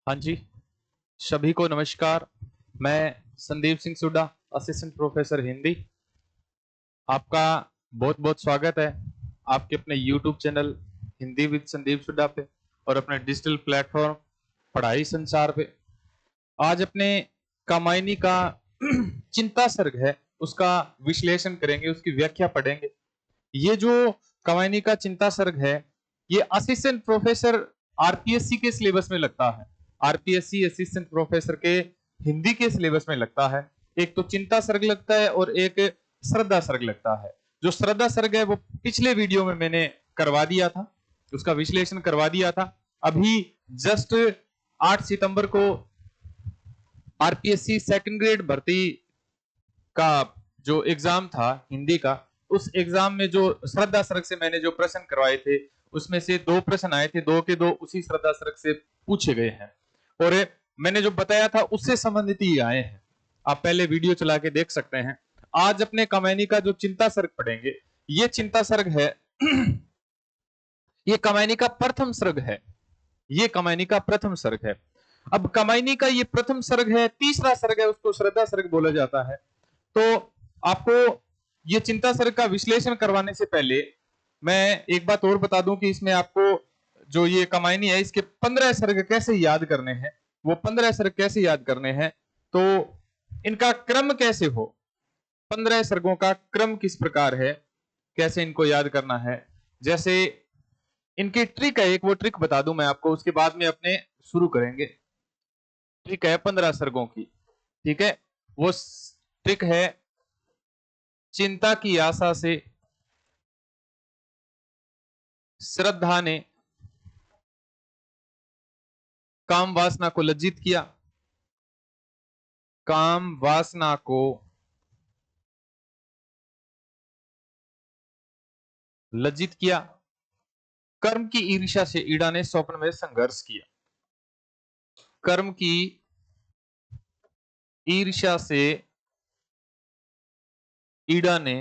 हाँ जी, सभी को नमस्कार। मैं संदीप सिंह सुड्डा, असिस्टेंट प्रोफेसर हिंदी। आपका बहुत बहुत स्वागत है आपके अपने YouTube channel Hindi with Sandeep Sudda पे और अपने डिजिटल प्लेटफॉर्म पढ़ाई संसार पे। आज अपने कामायनी का चिंता सर्ग है, उसका विश्लेषण करेंगे, उसकी व्याख्या पढ़ेंगे। ये जो कामायनी का चिंता सर्ग है, ये असिस्टेंट प्रोफेसर आरपीएससी के सिलेबस में लगता है। आरपीएससी असिस्टेंट प्रोफेसर के हिंदी के सिलेबस में लगता है। एक तो चिंता सर्ग लगता है और एक श्रद्धा सर्ग लगता है। जो श्रद्धा सर्ग है वो पिछले वीडियो में मैंने करवा दिया था, उसका विश्लेषण करवा दिया था। अभी जस्ट 8 सितंबर को आरपीएससी सेकंड ग्रेड भर्ती का जो एग्जाम था हिंदी का, उस एग्जाम में जो श्रद्धा सर्ग से मैंने जो प्रश्न करवाए थे, उसमें से 2 प्रश्न आए थे, 2 के 2 उसी श्रद्धा सर्ग से पूछे गए हैं और मैंने जो बताया था उससे संबंधित ही आए हैं। आप पहले वीडियो चला के देख सकते हैं। आज अपने कामायनी का जो चिंता सर्ग पढ़ेंगे, ये चिंता सर्ग है ये कामायनी का प्रथम सर्ग है। ये कामायनी का प्रथम सर्ग है। अब कामायनी का ये प्रथम सर्ग है, तीसरा सर्ग है, उसको श्रद्धा सर्ग बोला जाता है। तो आपको ये चिंता सर्ग का विश्लेषण करवाने से पहले मैं एक बात और बता दूं कि इसमें आपको जो ये कामायनी है, इसके 15 सर्ग कैसे याद करने हैं। वो 15 सर्ग कैसे याद करने हैं, तो इनका क्रम कैसे हो, 15 सर्गों का क्रम किस प्रकार है, कैसे इनको याद करना है। जैसे इनकी ट्रिक है, एक वो ट्रिक बता दूं मैं आपको, उसके बाद में अपने शुरू करेंगे। ट्रिक है 15 सर्गों की, ठीक है। वो ट्रिक है, चिंता की आशा से श्रद्धा ने काम वासना को लज्जित किया। काम वासना को लज्जित किया। कर्म की ईर्ष्या से ईड़ा ने स्वप्न में संघर्ष किया। कर्म की ईर्ष्या से ईड़ा ने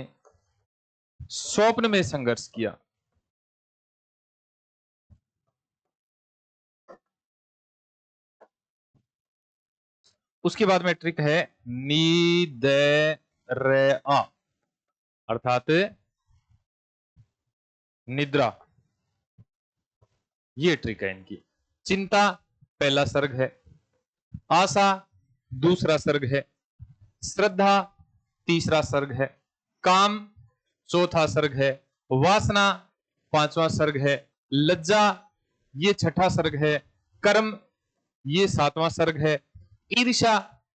स्वप्न में संघर्ष किया। उसके बाद में ट्रिक है निद्रा, अर्थात निद्रा। ये ट्रिक है इनकी। चिंता पहला सर्ग है, आशा दूसरा सर्ग है, श्रद्धा तीसरा सर्ग है, काम चौथा सर्ग है, वासना पांचवा सर्ग है, लज्जा ये छठा सर्ग है, कर्म ये सातवां सर्ग है, ईर्ष्या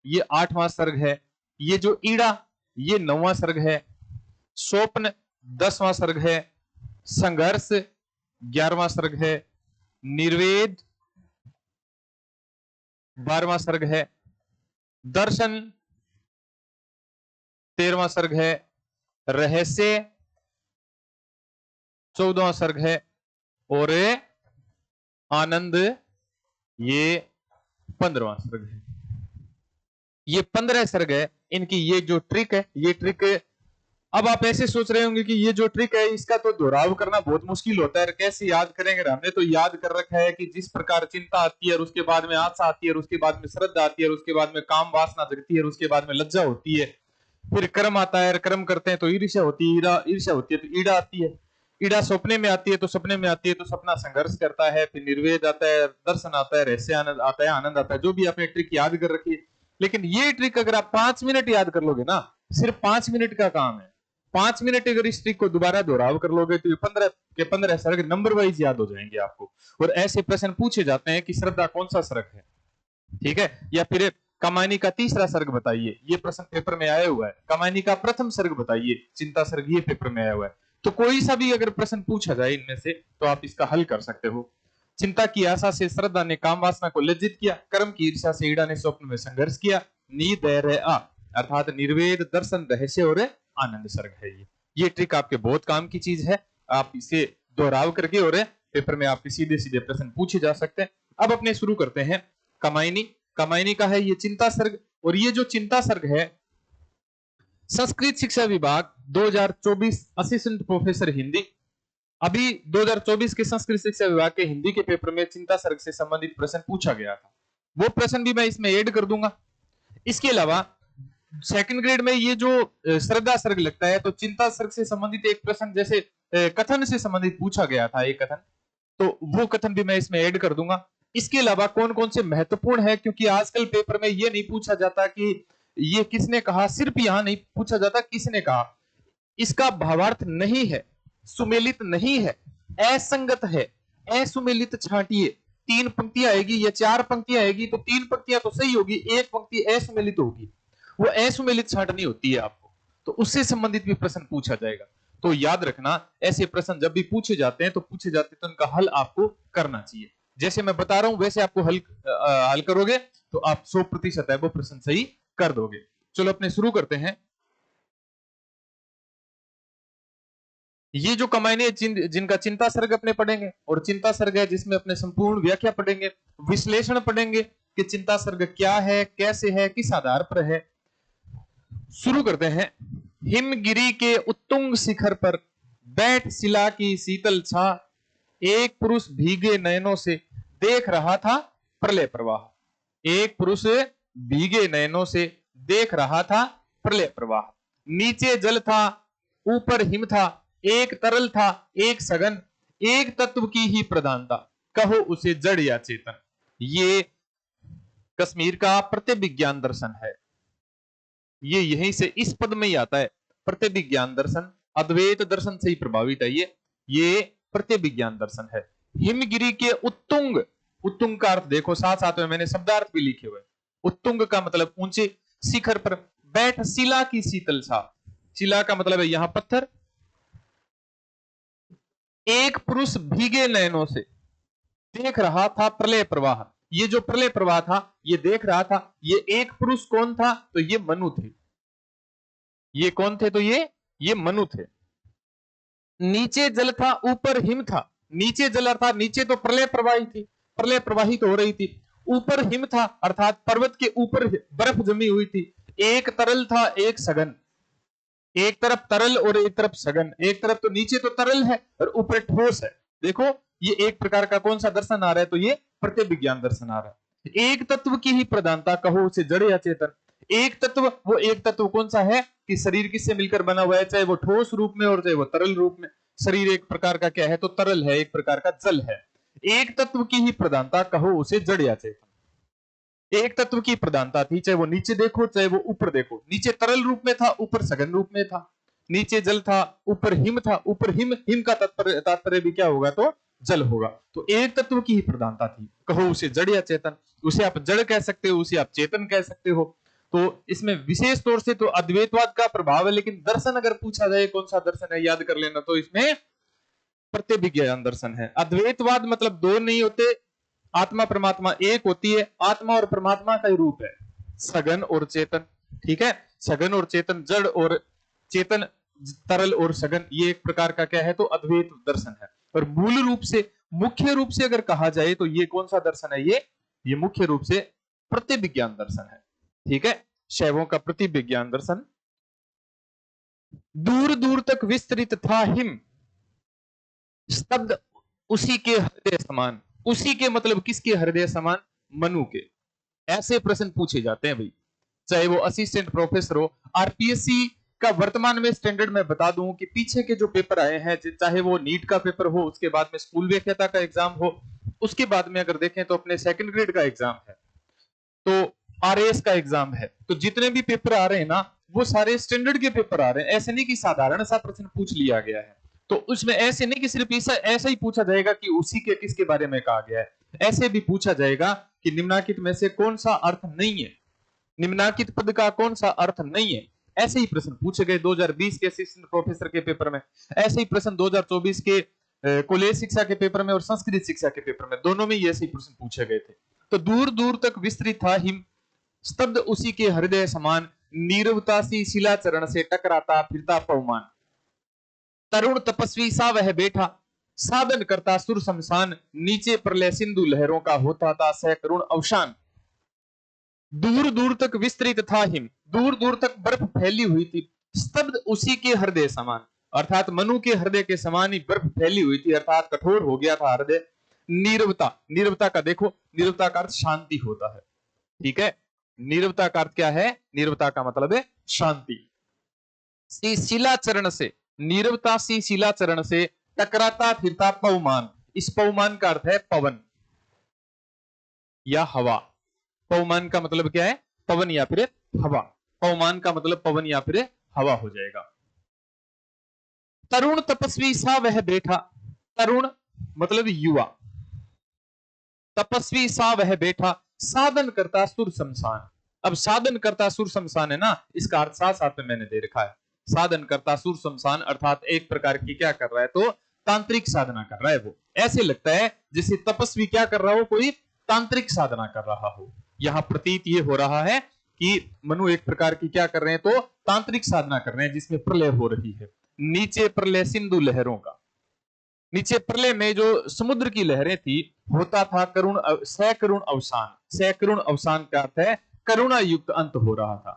ये आठवां सर्ग है, ये जो ईड़ा ये नौवां सर्ग है, स्वप्न 10वां सर्ग है, संघर्ष 11वां सर्ग है, निर्वेद 12वां सर्ग है, दर्शन 13वां सर्ग है, रहस्य 14वां सर्ग है और आनंद ये 15वां सर्ग है। ये 15 सर्ग है इनकी। ये जो ट्रिक है, ये ट्रिक, अब आप ऐसे सोच रहे होंगे कि ये जो ट्रिक है इसका तो दोहराव करना बहुत मुश्किल होता है, कैसे याद करेंगे। हमने तो याद कर रखा है कि जिस प्रकार चिंता आती है और उसके बाद में आशा आती है और उसके बाद में श्रद्धा आती है और उसके बाद में काम वासना जगती है और उसके बाद में लज्जा होती है, फिर कर्म आता है, कर्म करते हैं तो ईर्ष्या होती है, ईर्ष्या होती है तो ईड़ा आती है, ईड़ा सपने में आती है तो सपने में आती है तो सपना संघर्ष करता है, फिर निर्वेद आता है, दर्शन आता है, रहस्य आनंद आता है, आनंद आता है। जो भी आपने ट्रिक याद कर रखी है, लेकिन ये ट्रिक अगर आप 5 मिनट याद कर लोगे ना, सिर्फ 5 मिनट का काम है, 5 मिनट अगर इस ट्रिक को दोबारा दोहराव कर लोगे तो ये 15 के 15 सर्ग नंबर वाइज याद हो जाएंगे आपको। और ऐसे प्रश्न पूछे जाते हैं कि श्रद्धा कौन सा सर्ग है, ठीक है, या फिर कमानी का तीसरा सर्ग बताइए, ये प्रश्न पेपर में आया हुआ है। कमानी का प्रथम सर्ग बताइए, चिंता सर्ग, ये पेपर में आया हुआ है। तो कोई सा भी अगर प्रश्न पूछा जाए इनमें से तो आप इसका हल कर सकते हो। चिंता की आशा से श्रद्धा ने काम वासना को लज्जित किया, कर्म की ईर्ष्या से ईड़ा ने स्वप्न में संघर्ष किया, नींद अर्थात निर्वेद, दर्शन, रहस्य और आनंद सर्ग है। ये ट्रिक आपके बहुत काम की चीज है। आप इसे दोहराव करके और पेपर में आपके सीधे सीधे प्रश्न पूछे जा सकते हैं। अब अपने शुरू करते हैं कमायनी। कमायनी का है ये चिंता सर्ग, और ये जो चिंता सर्ग है, संस्कृत शिक्षा विभाग 2024 असिस्टेंट प्रोफेसर हिंदी, अभी 2024 के संस्कृत शिक्षा विभाग के हिंदी के पेपर में चिंता सर्ग से संबंधित प्रश्न पूछा गया था। वो प्रश्न भी मैं इसमें ऐड कर दूंगा। इसके अलावा सेकंड ग्रेड में ये जो श्रद्धा सर्ग लगता है, तो चिंता सर्ग से संबंधित एक प्रश्न जैसे कथन से संबंधित पूछा गया था एक कथन, तो वो कथन भी मैं इसमें ऐड कर दूंगा। इसके अलावा कौन कौन से महत्वपूर्ण है, क्योंकि आजकल पेपर में ये नहीं पूछा जाता कि ये किसने कहा, सिर्फ यहां नहीं पूछा जाता किसने कहा, इसका भावार्थ नहीं है, सुमेलित नहीं है, असंगत है, असुमेलित छांटिए। 3 पंक्तियां आएगी या 4 पंक्तियां आएगी, तो 3 पंक्तियां तो सही होगी, एक पंक्ति असुमेलित होगी, वो असुमेलित छांटनी होती है आपको, तो उससे संबंधित भी प्रश्न पूछा जाएगा। तो याद रखना, ऐसे प्रश्न जब भी पूछे जाते हैं तो उनका हल आपको करना चाहिए। जैसे मैं बता रहा हूं वैसे आपको हल करोगे तो आप 100% है वो प्रश्न सही कर दोगे। चलो अपने शुरू करते हैं। ये जो कमाइने जिनका चिंता सर्ग अपने पढ़ेंगे, और चिंता सर्ग है जिसमें अपने संपूर्ण व्याख्या पढ़ेंगे, विश्लेषण पढ़ेंगे कि चिंता सर्ग क्या है, कैसे है, किस आधार पर है। शुरू करते हैं। हिमगिरी के उत्तुंग शिखर पर बैठ शिला की शीतल छा, एक पुरुष भीगे नयनों से देख रहा था प्रलय प्रवाह। एक पुरुष भीगे नयनों से देख रहा था प्रलय प्रवाह। नीचे जल था, ऊपर हिम था, एक तरल था, एक सघन, एक तत्व की ही प्रधानता, कहो उसे जड़ या चेतन। ये कश्मीर का प्रत्यभिज्ञान दर्शन है। ये यहीं से इस पद में ही आता है, प्रत्यभिज्ञान दर्शन, अद्वैत दर्शन से ही प्रभावित है ये प्रत्यभिज्ञान दर्शन है। हिमगिरी के उत्तुंग, उत्तुंग का अर्थ देखो, साथ साथ में मैंने शब्दार्थ भी लिखे हुए। उत्तुंग का मतलब ऊंचे शिखर पर बैठ शिला की शीतल छा, शिला का मतलब है यहां पत्थर। एक पुरुष भीगे नयनों से देख रहा था प्रलय प्रवाह, ये जो प्रलय प्रवाह था ये देख रहा था। ये एक पुरुष कौन था, तो ये मनु थे। ये कौन थे, तो ये मनु थे। नीचे जल था, ऊपर हिम था। नीचे जल था, नीचे तो प्रलय प्रवाही थी, प्रलय प्रवाहित हो रही थी। ऊपर हिम था, अर्थात पर्वत के ऊपर बर्फ जमी हुई थी। एक तरल था, एक सघन, एक तरफ तरल और एक तरफ सघन। एक तरफ तो नीचे तो तरल है और ऊपर ठोस है। देखो ये एक प्रकार का कौन सा दर्शन आ रहा है, तो ये प्रत्यभिज्ञान दर्शन आ रहा है। एक तत्व की ही प्रधानता, कहो उसे जड़ या चेतन। एक तत्व, वो एक तत्व कौन सा है कि शरीर किससे मिलकर बना हुआ है, चाहे वो ठोस रूप में और चाहे वो तरल रूप में। शरीर एक प्रकार का क्या है, तो तरल है, एक प्रकार का जल है। एक तत्व की ही प्रधानता, कहो उसे जड़ या चेतन। एक तत्व की प्रधानता थी, चाहे वो नीचे देखो चाहे वो ऊपर देखो। नीचे तरल रूप में था, ऊपर सघन रूप में था। नीचे जल था, ऊपर हिम था, ऊपर हिम, हिम का तात्पर्य भी क्या होगा, तो जल होगा। तो एक तत्व की ही प्रधानता थी, कहो उसे जड़ या चेतन। उसे आप जड़ कह सकते हो, उसे आप चेतन कह सकते हो। तो इसमें विशेष तौर से तो अद्वैतवाद का प्रभाव है, लेकिन दर्शन अगर पूछा जाए कौन सा दर्शन है, याद कर लेना, तो इसमें प्रत्यभिज्ञान दर्शन है। अद्वैतवाद मतलब दो नहीं होते, आत्मा परमात्मा एक होती है। आत्मा और परमात्मा का ही रूप है सघन और चेतन, ठीक है। सघन और चेतन, जड़ और चेतन, तरल और सघन, ये एक प्रकार का क्या है, तो अद्वैत दर्शन है। और मूल रूप से, मुख्य रूप से अगर कहा जाए तो ये कौन सा दर्शन है, ये मुख्य रूप से प्रत्यभिज्ञान दर्शन है, ठीक है। शैवों का प्रतिविज्ञान दर्शन। दूर दूर तक विस्तृत था हिम, स्तब्ध उसी के हृदय समान। उसी के मतलब किसके हृदय समान, मनु के। ऐसे प्रश्न पूछे जाते हैं भाई, चाहे वो असिस्टेंट प्रोफेसर हो। आरपीएससी का वर्तमान में स्टैंडर्ड मैं बता दूं कि पीछे के जो पेपर आए हैं, चाहे वो नीट का पेपर हो, उसके बाद में स्कूल व्याख्याता का एग्जाम हो, उसके बाद में अगर देखें तो अपने सेकंड ग्रेड का एग्जाम है, तो आरएएस का एग्जाम है, तो जितने भी पेपर आ रहे हैं ना, वो सारे स्टैंडर्ड के पेपर आ रहे हैं। ऐसे नहीं कि साधारण सा प्रश्न पूछ लिया गया है। तो उसमें ऐसे नहीं कि सिर्फ ऐसा ही पूछा जाएगा कि उसी के किसके बारे में कहा गया है। ऐसे भी पूछा जाएगा कि निम्नांकित में से कौन सा अर्थ नहीं है, निम्नांकित पद का कौन सा अर्थ नहीं है। ऐसे ही प्रश्न पूछे गए 2020 के असिस्टेंट प्रोफेसर के पेपर में। ऐसे ही प्रश्न 2024 के कॉलेज शिक्षा के पेपर में और संस्कृत शिक्षा के पेपर में, दोनों में ये ऐसे ही प्रश्न पूछे गए थे। तो दूर दूर तक विस्तृत था हिम, स्तब्ध उसी के हृदय समान, नीरवता सी शिला चरण से टकराता फिरता पवमान। तरुण तपस्वी सा वह बैठा, साधन करता सुर शमशान, नीचे प्रलय सिंधु लहरों का होता था सह करुण अवसान। दूर दूर तक विस्तृत था हिम, दूर दूर तक बर्फ फैली हुई थी। स्तब्ध उसी के हृदय समान, अर्थात मनु के हृदय के समान ही बर्फ फैली हुई थी, अर्थात कठोर हो गया था हृदय। नीरवता, नीरवता का देखो, नीरवता का अर्थ शांति होता है, ठीक है। नीरवता का अर्थ क्या है? नीरवता का मतलब है शांति। शिलाचरण से, नीरवता सी शिलाचरण से टकराता फिरता पवमान, इस पवमान का अर्थ है पवन या हवा। पवमान का मतलब क्या है? पवन या फिर हवा। पवमान का मतलब पवन या फिर हवा हो जाएगा। तरुण तपस्वी सा वह बैठा, तरुण मतलब युवा, तपस्वी सा वह बैठा, साधन करता सुर शमशान। अब साधन करता सुर शमशान है ना, इसका अर्थ साथ साथ में मैंने दे रखा है। साधन करता सुर शमशान अर्थात एक प्रकार की क्या कर रहा है? तो तांत्रिक साधना कर रहा है वो। ऐसे लगता है जैसे तपस्वी क्या कर रहा हो? कोई तांत्रिक साधना कर रहा हो। यहां प्रतीत ये हो रहा है कि मनु एक प्रकार की क्या कर रहे हैं? तो तांत्रिक साधना कर रहे हैं जिसमें प्रलय हो रही है। नीचे प्रलय सिंधु लहरों का, नीचे प्रलय में जो समुद्र की लहरें थी, होता था करुण सैकरुण अवसान। सैकरुण अवसान का अर्थ है करुणा युक्त अंत हो रहा था।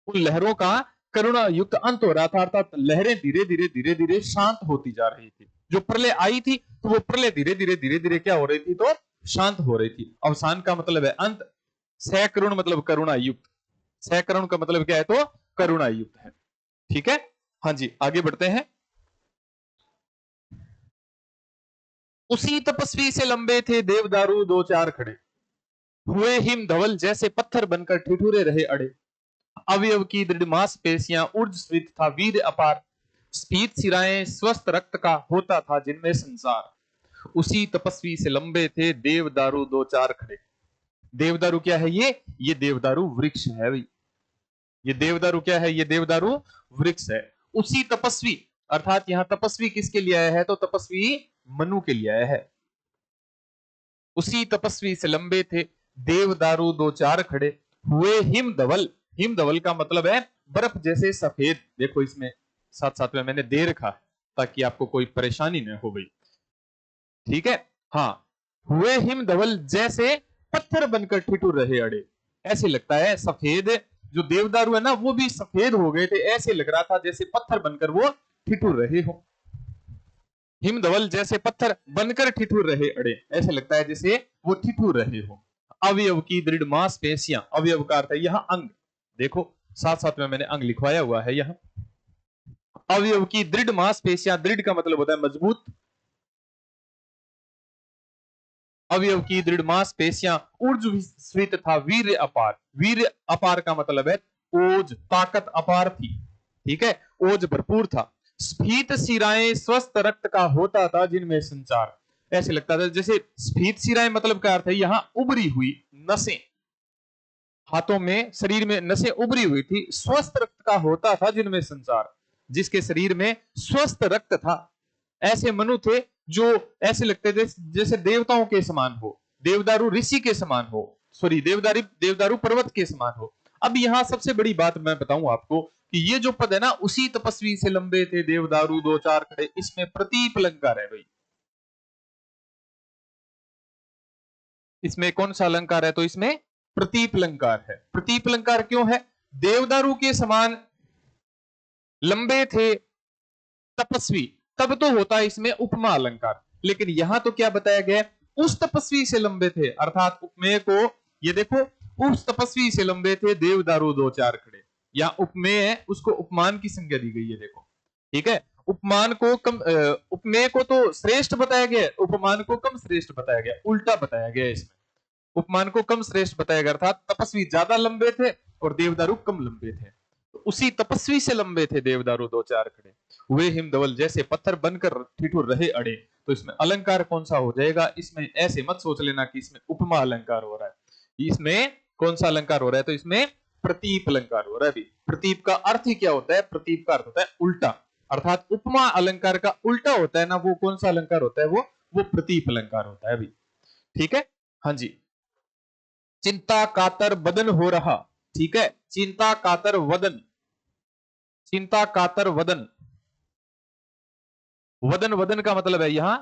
उन लहरों का करुणा युक्त अंत हो रहा था, अर्थात लहरें धीरे धीरे धीरे धीरे शांत होती जा रही थी। जो प्रलय आई थी तो वो प्रलय धीरे धीरे धीरे धीरे क्या हो रही थी? तो शांत हो रही थी। अवसान का मतलब है अंत, सैकरुण मतलब करुणा युक्त, सैकरुण का मतलब क्या है? तो करुणा युक्त है, ठीक है। हाँ जी, आगे बढ़ते हैं। उसी तपस्वी से लंबे थे देवदारू दो चार खड़े, हुए हिम धवल जैसे पत्थर बनकर ठिठुरे रहे अड़े। अवयव की दृढ़ मांसपेशियां ऊर्ज स्फीत था वीर अपार, स्फीत सिराएं स्वस्थ रक्त का होता था जिनमें संसार। उसी तपस्वी से लंबे थे देवदारू दो चार खड़े। देवदारू क्या है? ये देवदारू वृक्ष है भाई। ये देवदारू क्या है? ये देवदारू वृक्ष है। उसी तपस्वी अर्थात यहां तपस्वी किसके लिए आया है? तो तपस्वी मनु के लिए आया है। उसी तपस्वी से लंबे थे देवदारू दो चार खड़े, हुए हिम धवल। हिम धवल का मतलब है बर्फ जैसे सफेद। देखो इसमें साथ साथ में मैंने दे रखा है ताकि आपको कोई परेशानी न हो गई, ठीक है। हाँ, हुए हिम धवल जैसे पत्थर बनकर ठिठुर रहे अड़े। ऐसे लगता है सफेद जो देवदारू है ना वो भी सफेद हो गए थे, ऐसे लग रहा था जैसे पत्थर बनकर वो ठिठुर रहे हो। हिमधवल जैसे पत्थर बनकर ठिठुर रहे अड़े, ऐसे लगता है जैसे वो ठिठुर रहे हो। अवयव की दृढ़ मांसपेशियां, अवयव का अर्थ है यहां अंग। देखो साथ साथ में मैंने अंग लिखवाया हुआ है यहां। अवयव की दृढ़ मांसपेशियां, दृढ़ का मतलब होता है मजबूत। अवयव की दृढ़ मांसपेशियां ऊर्ज स्फीत था वीर अपार। वीर अपार का मतलब है ओज, ताकत अपार थी, ठीक है, ओज भरपूर था। स्फीत शिराएं स्वस्थ रक्त का होता था जिनमें संचार। ऐसे लगता था जैसे स्फीत शिराएं मतलब का अर्थ है यहां उभरी हुई नसें, हाथों में शरीर में नसें उभरी हुई थी। स्वस्थ रक्त का होता था जिनमें संचार, जिसके शरीर में स्वस्थ रक्त था। ऐसे मनु थे जो ऐसे लगते थे जैसे देवताओं के समान हो, देवदारू ऋषि के समान हो, सॉरी देवदारू पर्वत के समान हो। अब यहां सबसे बड़ी बात मैं बताऊं आपको कि ये जो पद है ना, उसी तपस्वी से लंबे थे देवदारू दो चार खड़े, इसमें प्रतीप अलंकार है भाई। इसमें कौन सा अलंकार है? तो इसमें प्रतीप अलंकार है। प्रतीप अलंकार क्यों है? देवदारू के समान लंबे थे तपस्वी, तब तो होता है इसमें उपमा अलंकार, लेकिन यहां तो क्या बताया गया? उस तपस्वी से लंबे थे, अर्थात उपमेय को ये देखो, उस तपस्वी से लंबे थे देवदारू दो चार खड़े। या उपमेय है उसको उपमान की संज्ञा दी गई है, देखो, ठीक है। उपमान को कम उपमेय को तो श्रेष्ठ बताया गया, उपमान को कम श्रेष्ठ बताया गया, उल्टा बताया गया इसमें। उपमान को कम श्रेष्ठ बताया गया, अर्थात तपस्वी ज्यादा लंबे थे और देवदारू कम लंबे थे। तो उसी तपस्वी से लंबे थे देवदारू दो चार खड़े, वे हिमधवल जैसे पत्थर बनकर ठिठुर रहे अड़े। तो इसमें अलंकार कौन सा हो जाएगा? इसमें ऐसे मत सोच लेना कि इसमें उपमा अलंकार हो रहा है। इसमें कौन सा अलंकार हो रहा है? तो इसमें प्रतीप अलंकार हो रहा है। प्रतीप का अर्थ ही क्या होता है? प्रतीप का अर्थ होता है उल्टा, अर्थात उपमा अलंकार का उल्टा होता है ना, वो कौन सा अलंकार होता है? वो प्रतीप अलंकार होता है अभी, ठीक है। हाँ जी, चिंता कातर बदन हो रहा, ठीक है, चिंता कातर वदन, चिंता कातर वदन। वदन, वदन का मतलब है यहां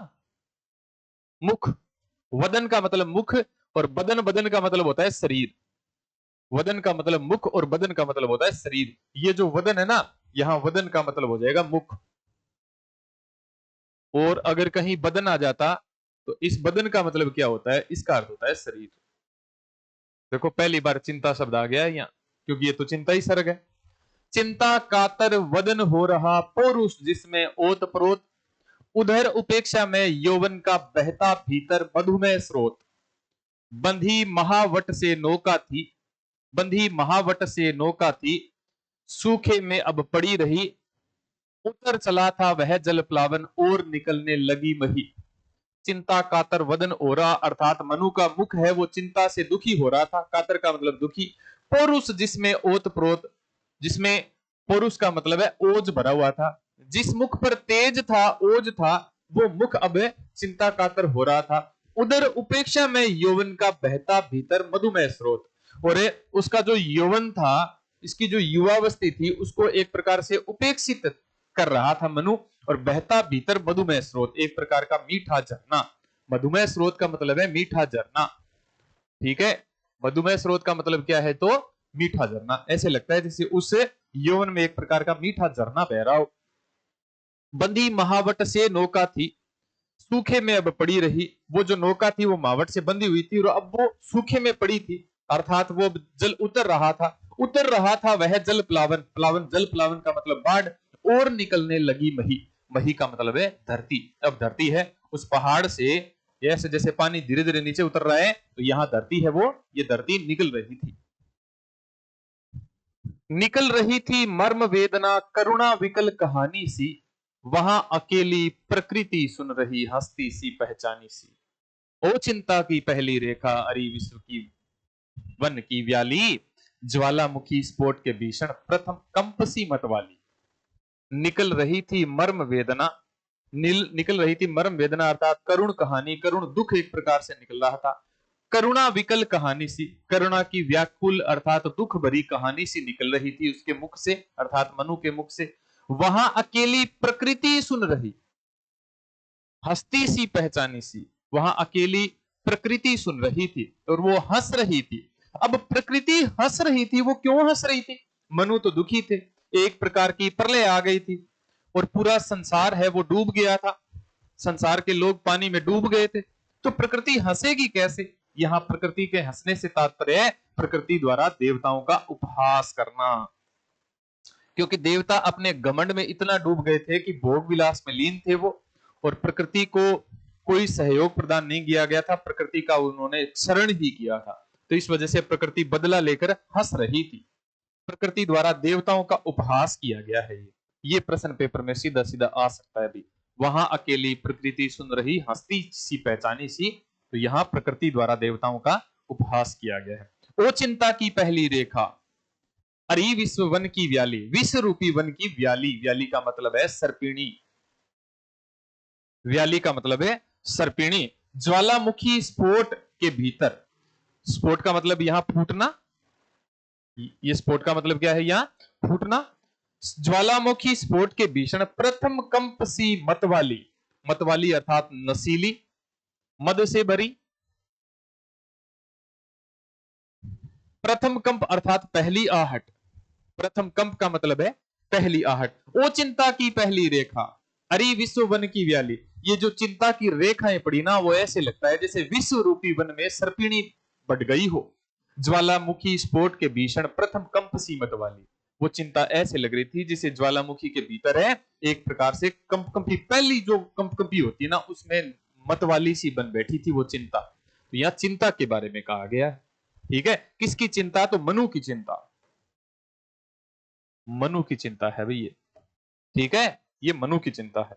मुख, वदन का मतलब मुख, और बदन, बदन का मतलब होता है शरीर। वदन का मतलब मुख और बदन का मतलब होता है शरीर। ये जो वदन है ना, यहां वदन का मतलब हो जाएगा मुख, और अगर कहीं बदन आ जाता तो इस बदन का मतलब क्या होता है, इसका अर्थ होता है शरीर। देखो पहली बार चिंता शब्द आ गया है यहाँ, क्योंकि ये तो चिंता ही सर्ग है। चिंता कातर वदन हो रहा पौरुष जिसमें ओत प्रोत, उधर उपेक्षा में यौवन का बहता भीतर मधुमेह स्रोत। बंधी महावट से नौका थी, बंधी महावट से नौका थी, सूखे में अब पड़ी रही, उतर चला था वह जल प्लावन और निकलने लगी मही। चिंता कातर वदन हो रहा, अर्थात मनु का मुख है वो चिंता से दुखी हो रहा था। कातर का मतलब दुखी। पौरुष जिसमें ओत प्रोत, जिसमें पौरुष का मतलब है ओज भरा हुआ था, जिस मुख पर तेज था, ओज था, वो मुख अब चिंता कातर हो रहा था। उधर उपेक्षा में यौवन का बहता भीतर मधुमेह स्रोत, और उसका जो यौवन था, इसकी जो युवावस्थी थी, उसको एक प्रकार से उपेक्षित कर रहा था मनु, और बहता भीतर मधुमेह स्रोत, एक प्रकार का मीठा झरना। मधुमेह स्रोत का मतलब है मीठा झरना, ठीक है। मधुमेह स्रोत का मतलब क्या है, तो मीठा झरना। ऐसे लगता है जैसे उस यौवन में एक प्रकार का मीठा झरना बह रहा हो। बंदी महावट से नौका थी, सूखे में अब पड़ी रही। वो जो नौका थी वो महावट से बंधी हुई थी और अब वो सूखे में पड़ी थी, अर्थात वो जल उतर रहा था। उतर रहा था वह जल प्लावन, प्लावन जल प्लावन का मतलब बाढ़, और निकलने लगी मही। मही का मतलब है धरती। अब धरती है उस पहाड़ से, जैसे जैसे पानी धीरे धीरे नीचे उतर रहा है, तो यहां धरती है वो, ये धरती निकल रही थी। निकल रही थी मर्म वेदना करुणा विकल कहानी सी, वहां अकेली प्रकृति सुन रही हंसती सी पहचानी सी। ओ चिंता की पहली रेखा अरि विश्व की वन की व्याली, ज्वालामुखी स्फोट के भीषण प्रथम कंपसी मत वाली। निकल रही थी मर्म वेदना, निकल रही थी मर्म वेदना अर्थात करुण कहानी, करुण दुख एक प्रकार से निकल रहा था। करुणा विकल कहानी सी, करुणा की व्याकुल अर्थात दुख भरी कहानी सी निकल रही थी उसके मुख से, अर्थात मनु के मुख से। वहां अकेली प्रकृति सुन रही, हंसती सी पहचानी सी। वहां अकेली प्रकृति सुन रही थी और वो हंस रही थी। अब प्रकृति हंस रही थी, वो क्यों हंस रही थी? मनु तो दुखी थे, एक प्रकार की प्रलय आ गई थी और पूरा संसार है वो डूब गया था, संसार के लोग पानी में डूब गए थे, तो प्रकृति हंसेगी कैसे? यहां प्रकृति के हंसने से तात्पर्य है प्रकृति द्वारा देवताओं का उपहास करना, क्योंकि देवता अपने घमंड में इतना डूब गए थे कि भोग विलास में लीन थे वो, और प्रकृति को कोई सहयोग प्रदान नहीं किया गया था, प्रकृति का उन्होंने शरण ही किया था। तो इस वजह से प्रकृति बदला लेकर हंस रही थी, प्रकृति द्वारा देवताओं का उपहास किया गया है। ये प्रश्न पेपर में सीधा सीधा आ सकता है भी। वहां अकेली प्रकृति सुन रही हंसती सी पहचानी सी, तो यहां प्रकृति द्वारा देवताओं का उपहास किया गया है। ओ चिंता की पहली रेखा अरि विश्व वन की व्याली, विश्व रूपी वन की व्याली, व्याली का मतलब है सर्पिणी, व्याली का मतलब है सर्पिणी। ज्वालामुखी स्फोट के भीतर, स्फोट का मतलब यहां फूटना, ये स्फोट का मतलब क्या है, यहां फूटना। ज्वालामुखी स्फोट के भीषण प्रथम कंपसी मतवाली, मतवाली अर्थात नशीली, मद से भरी। प्रथम कंप अर्थात पहली आहट, प्रथम कंप का मतलब है पहली आहट। ओ चिंता की पहली रेखा अरे विश्व वन की व्याली, ये जो चिंता की रेखाएं पड़ी ना, वो ऐसे लगता है जैसे विश्व रूपी वन में सर्पिणी बढ़ गई हो। ज्वालामुखी स्फोट के भीषण प्रथम कंप सीमत वाली, वो चिंता ऐसे लग रही थी जैसे ज्वालामुखी के भीतर है एक प्रकार से कंपकंपी, पहली जो कंपकंपी होती है ना, उसमें मतवाली सी बन बैठी थी वो चिंता। तो यहां चिंता के बारे में कहा गया है, ठीक है। किसकी चिंता? तो मनु की चिंता, मनु की चिंता है भैया, ठीक है, ये मनु की चिंता है।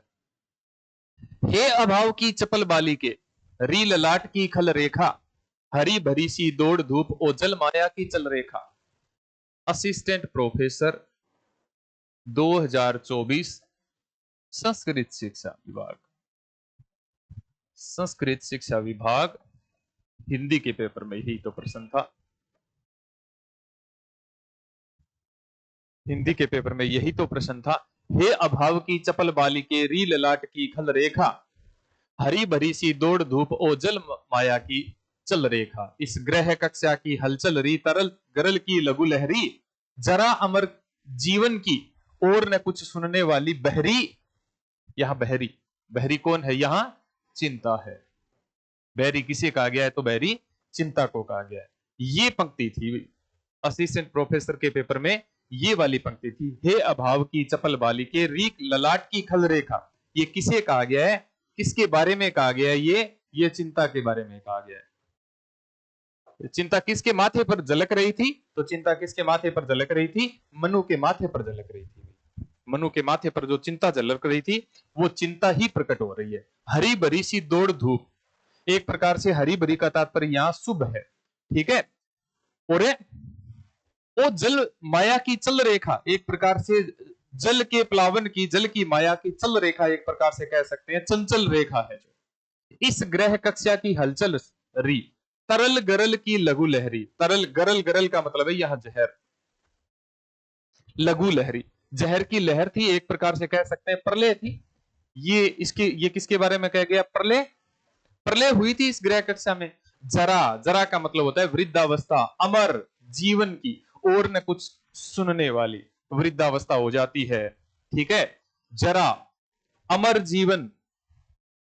हे अभाव की चपल बाली के, री ललाट की खल रेखा, हरी भरी सी दौड़ धूप ओ जल माया की चल रेखा। असिस्टेंट प्रोफेसर 2024 संस्कृत शिक्षा विभाग, संस्कृत शिक्षा विभाग हिंदी के पेपर में यही तो प्रश्न था, हिंदी के पेपर में यही तो प्रश्न था। हे अभाव की चपल बाली के, री ललाट की खल रेखा, हरी भरी सी दौड़ धूप ओ जल माया की चल रेखा। इस ग्रह कक्षा की हलचल री तरल गरल की लघु लहरी, जरा अमर जीवन की और न कुछ सुनने वाली बहरी। यहां बहरी, बहरी कौन है? यहां चिंता है, बैरी किसे कहा गया है? तो बैरी चिंता को कहा गया है। ये पंक्ति थी असिस्टेंट प्रोफेसर के पेपर में, ये वाली पंक्ति थी, हे अभाव की चपल बाली के रीक ललाट की खल रेखा। ये किसे कहा गया है? किसके बारे में कहा गया है? ये चिंता के बारे में कहा गया है। चिंता किसके माथे पर झलक रही थी? तो चिंता किसके माथे पर झलक रही थी? मनु के माथे पर झलक रही थी। मनु के माथे पर जो चिंता झलक रही थी वो चिंता ही प्रकट हो रही है। हरी भरी सी दौड़ धूप, एक प्रकार से हरी भरी का तात्पर्य यहां शुभ है, ठीक है। और वो जल माया की चल रेखा, एक प्रकार से जल के प्लावन की, जल की माया की चल रेखा, एक प्रकार से कह सकते हैं चंचल रेखा है जो इस ग्रह कक्षा की हलचल री। तरल गरल की लघु लहरी, तरल गरल, गरल का मतलब है यह जहर, लघु लहरी जहर की लहर थी, एक प्रकार से कह सकते हैं प्रलय थी। ये किसके बारे में कह गया? प्रलय, प्रलय हुई थी इस ग्रह कक्षा में। जरा, जरा का मतलब होता है वृद्धावस्था, अमर जीवन की, और न कुछ सुनने वाली, वृद्धावस्था हो जाती है, ठीक है। जरा अमर जीवन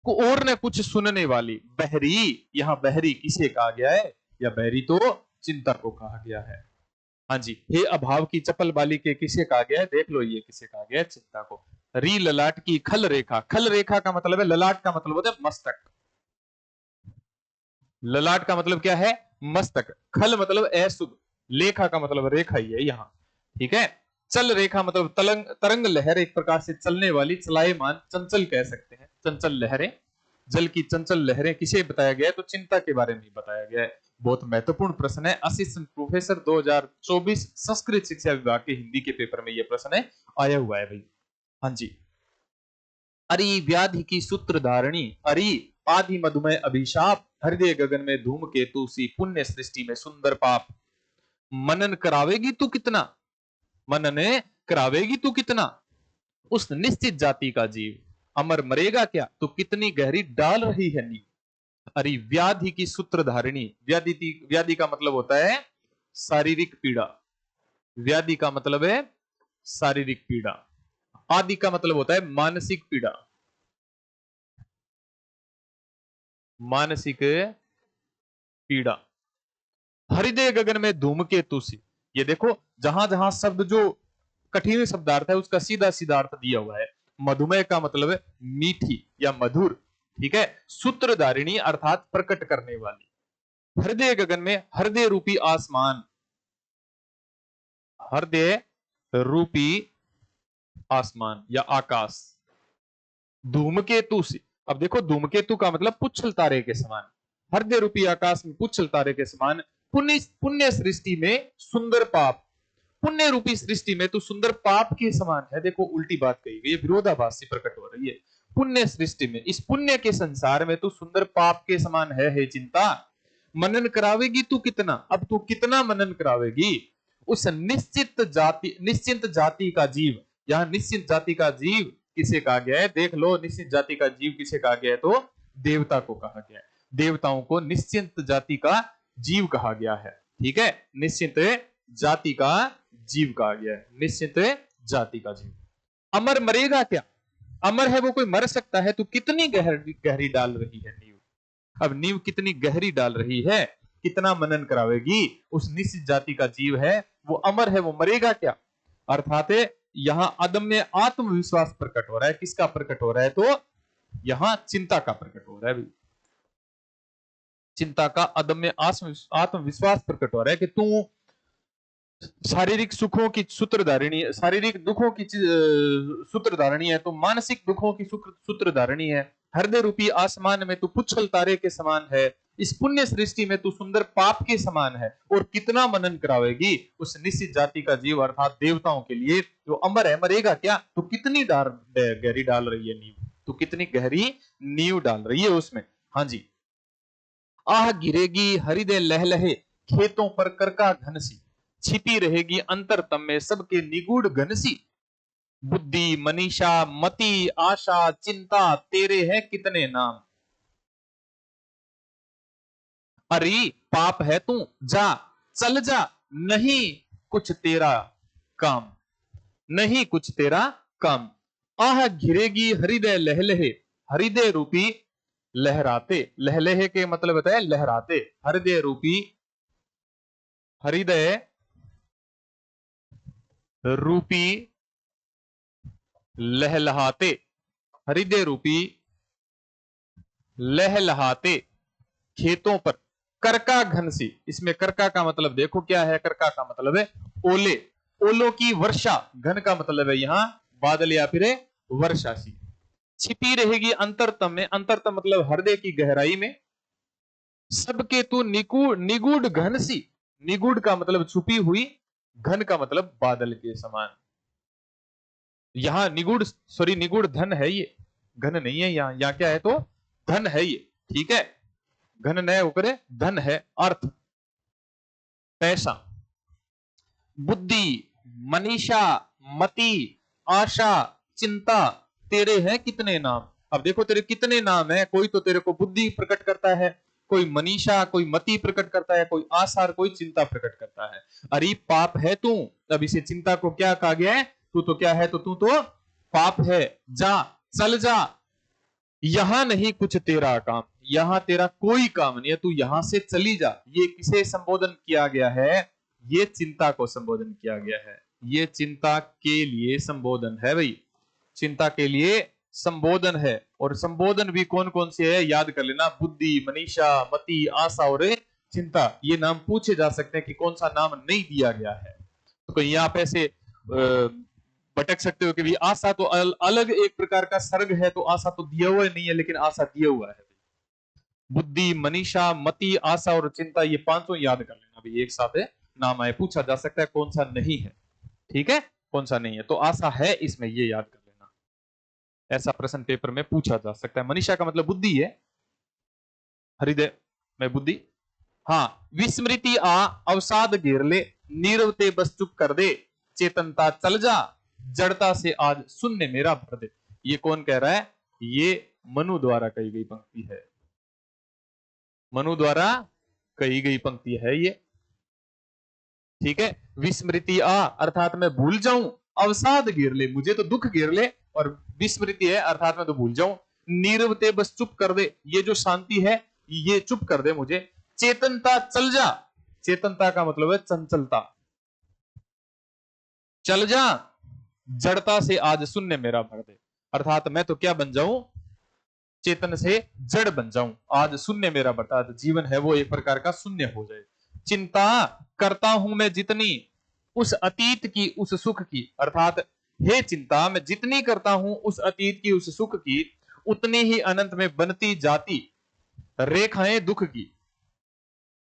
को और न कुछ सुनने वाली। बहरी, यहां बहरी किसे कहा गया है? या बहरी तो चिंता को कहा गया है। हाँ जी, हे अभाव की चपल बाली के किसे कहा गया है? देख लो ये किसे कहा गया है? चिंता को। री ललाट की खल रेखा, खल रेखा का मतलब है, ललाट का मतलब होता है मस्तक, ललाट का मतलब क्या है? मस्तक। खल मतलब अशुभ, लेखा का मतलब रेखा ही है यहां, ठीक है। चल रेखा मतलब तलंग, तरंग लहर, एक प्रकार से चलने वाली, चलायमान, चंचल कह सकते हैं, चंचल लहरें। जल की चंचल लहरें किसे बताया गया है? तो चिंता के बारे में बताया गया है। बहुत महत्वपूर्ण प्रश्न है, असिस्टेंट प्रोफेसर 2024 संस्कृत शिक्षा विभाग के हिंदी के पेपर में यह प्रश्न है आया हुआ है भाई। हाँ जी। अरि व्याधि की सूत्रधारणी, अरि आदि मधुमेह अभिशाप, हृदय गगन में धूमकेतु सी, पुण्य सृष्टि में सुंदर पाप। मनन करावेगी तू कितना, मनन करावेगी तू कितना, उस निश्चित जाति का जीव, अमर मरेगा क्या, तू कितनी गहरी डाल रही है नींव। अरे व्याधि की सूत्रधारिणी, व्याधि का मतलब होता है शारीरिक पीड़ा, व्याधि का मतलब है शारीरिक पीड़ा। आदि का मतलब होता है मानसिक पीड़ा, मानसिक पीड़ा। हृदय गगन में धूमकेतु सी, ये देखो जहां जहां शब्द जो कठिन शब्दार्थ है उसका सीधा सीधा अर्थ दिया हुआ है। मधुमेह का मतलब है मीठी या मधुर, ठीक है। सूत्रधारिणी अर्थात प्रकट करने वाली। हृदय गगन में, हृदय रूपी आसमान, हृदय रूपी आसमान या आकाश। धूमकेतु से, अब देखो धूमकेतु का मतलब पुच्छल तारे के समान, हृदय रूपी आकाश में पुच्छल तारे के समान। पुण्य, पुण्य सृष्टि में सुंदर पाप, पुण्य रूपी सृष्टि में तो सुंदर पाप के समान है। देखो उल्टी बात कही गई, विरोधाभास से प्रकट हो रही है। पुण्य सृष्टि में, इस पुण्य के संसार में तो सुंदर पाप के समान है चिंता। मनन करावेगी तू कितना, अब तू कितना मनन करावेगी उस निश्चित जाति, निश्चिंत जाति का जीव। यहां निश्चित जाति का जीव किसे कहा गया है? देख लो, निश्चित जाति का जीव किसे कहा गया है? तो देवता को कहा गया है। देवताओं को निश्चिंत जाति का जीव कहा गया है, ठीक है। निश्चित जाति का जीव कहा गया है, निश्चित जाति का जीव। अमर मरेगा क्या, अमर है वो कोई मर सकता है? तो कितनी गहरी गहरी डाल रही है नींव, अब नींव कितनी गहरी डाल रही है, कितना मनन करावेगी। उस निश्चित जाति का जीव है, वो अमर है, वो मरेगा क्या। अर्थात यहां अदम्य आत्मविश्वास प्रकट हो रहा है। किसका प्रकट हो रहा है? तो यहां चिंता का प्रकट हो रहा है, चिंता का अदम्य आत्मविश्वास प्रकट हो रहा है कि तू शारीरिक सुखों की सूत्रधारिणी, शारीरिक दुखों की सूत्रधारिणी है, तो मानसिक दुखों की सूत्रधारिणी है। हृदय रूपी आसमान में तू पुच्छल तारे के समान है, इस पुण्य सृष्टि में तू सुंदर पाप के समान है। और कितना मनन करावेगी उस निश्चित जाति का जीव अर्थात देवताओं के लिए जो अमर है, मरेगा क्या। तो कितनी गहरी डाल रही है नींव, तो कितनी गहरी नींव डाल रही है उसमें। हाँ जी। आह गिरेगी हृदय लहलहे, खेतों पर करका घनसी, छिपी रहेगी अंतरतम में सबके निगूढ़ घनसी। बुद्धि मनीषा मति आशा चिंता तेरे हैं कितने नाम। अरे पाप है तू जा, चल जा, नहीं कुछ तेरा काम, नहीं कुछ तेरा काम। आह घिरेगी हृदय लहलहे, हृदय रूपी लहराते, लहलेहे के मतलब बताया लहराते, हृदय रूपी, हृदय रूपी लहलहाते, हृदय रूपी लहलहाते खेतों पर करका घनसी। इसमें करका का मतलब देखो क्या है, करका का मतलब है ओले, ओलों की वर्षा, घन का मतलब है यहां बादल या फिर वर्षा सी, छिपी रहेगी अंतरतम में, अंतरतम मतलब हृदय की गहराई में, सबके तू निगूढ़ घन सी, निगूढ़ का मतलब छुपी हुई, घन का मतलब बादल के समान। यहां निगूढ़, सॉरी निगूढ़ धन है ये, घन नहीं है यहां, यहां क्या है तो धन है ये, ठीक है, घन न होकर धन है, अर्थ पैसा। बुद्धि, मनीषा, मति, आशा, चिंता, तेरे हैं कितने नाम। अब देखो तेरे कितने नाम है, कोई तो तेरे को बुद्धि प्रकट करता है, कोई मनीषा, कोई मति प्रकट करता है, कोई आशा, कोई चिंता प्रकट करता है। अरे पाप है तू, तब इसे चिंता को क्या कहा गया है, तू तो क्या है, तो तू तो पाप है, जा चल जा, यहां नहीं कुछ तेरा काम, यहां तेरा कोई काम नहीं है, तू यहां से चली जा। ये किसे संबोधन किया गया है, ये चिंता को संबोधन किया गया है, ये चिंता के लिए संबोधन है भाई, चिंता के लिए संबोधन है। और संबोधन भी कौन कौन से है याद कर लेना, बुद्धि, मनीषा, मति, आशा और चिंता, ये नाम पूछे जा सकते हैं कि कौन सा नाम नहीं दिया गया है। तो कहीं यहाँ पे ऐसे भटक सकते हो कि भी आशा तो अलग एक प्रकार का सर्ग है, तो आशा तो दिया हुआ नहीं है, लेकिन आशा दिया हुआ है। बुद्धि, मनीषा, मति, आशा और चिंता, ये पांचों याद कर लेना भी, एक साथ है नाम आए, पूछा जा सकता है कौन सा नहीं है, ठीक है, कौन सा नहीं है, तो आशा है इसमें, ये याद कर लेना, ऐसा प्रश्न पेपर में पूछा जा सकता है। मनीषा का मतलब बुद्धि है, हृदय में बुद्धि। हाँ, विस्मृति आ अवसाद घेर ले, नीरवते बस चुप कर दे, चेतनता चल जा, जड़ता से आज शून्य मेरा भर दे। ये कौन कह रहा है, ये मनु द्वारा कही गई पंक्ति है, मनु द्वारा कही गई पंक्ति है ये, ठीक है। विस्मृति आ अर्थात मैं भूल जाऊं, अवसाद घेर ले, मुझे तो दुख घेर ले, और विस्मृति है अर्थात मैं तो भूल जाऊं, नीरवते बस चुप कर दे, ये जो शांति है ये चुप कर दे मुझे, चेतनता चल जा, चेतनता का मतलब है चंचलता, चल जा, जड़ता से आज शून्य मेरा भर दे, अर्थात मैं तो क्या बन जाऊं, चेतन से जड़ बन जाऊं, आज शून्य मेरा बता, जीवन है वो एक प्रकार का शून्य हो जाए। चिंता करता हूं मैं जितनी, उस अतीत की उस सुख की, अर्थात हे चिंता मैं जितनी करता हूं उस अतीत की उस सुख की, उतनी ही अनंत में बनती जाती रेखाएं दुख की,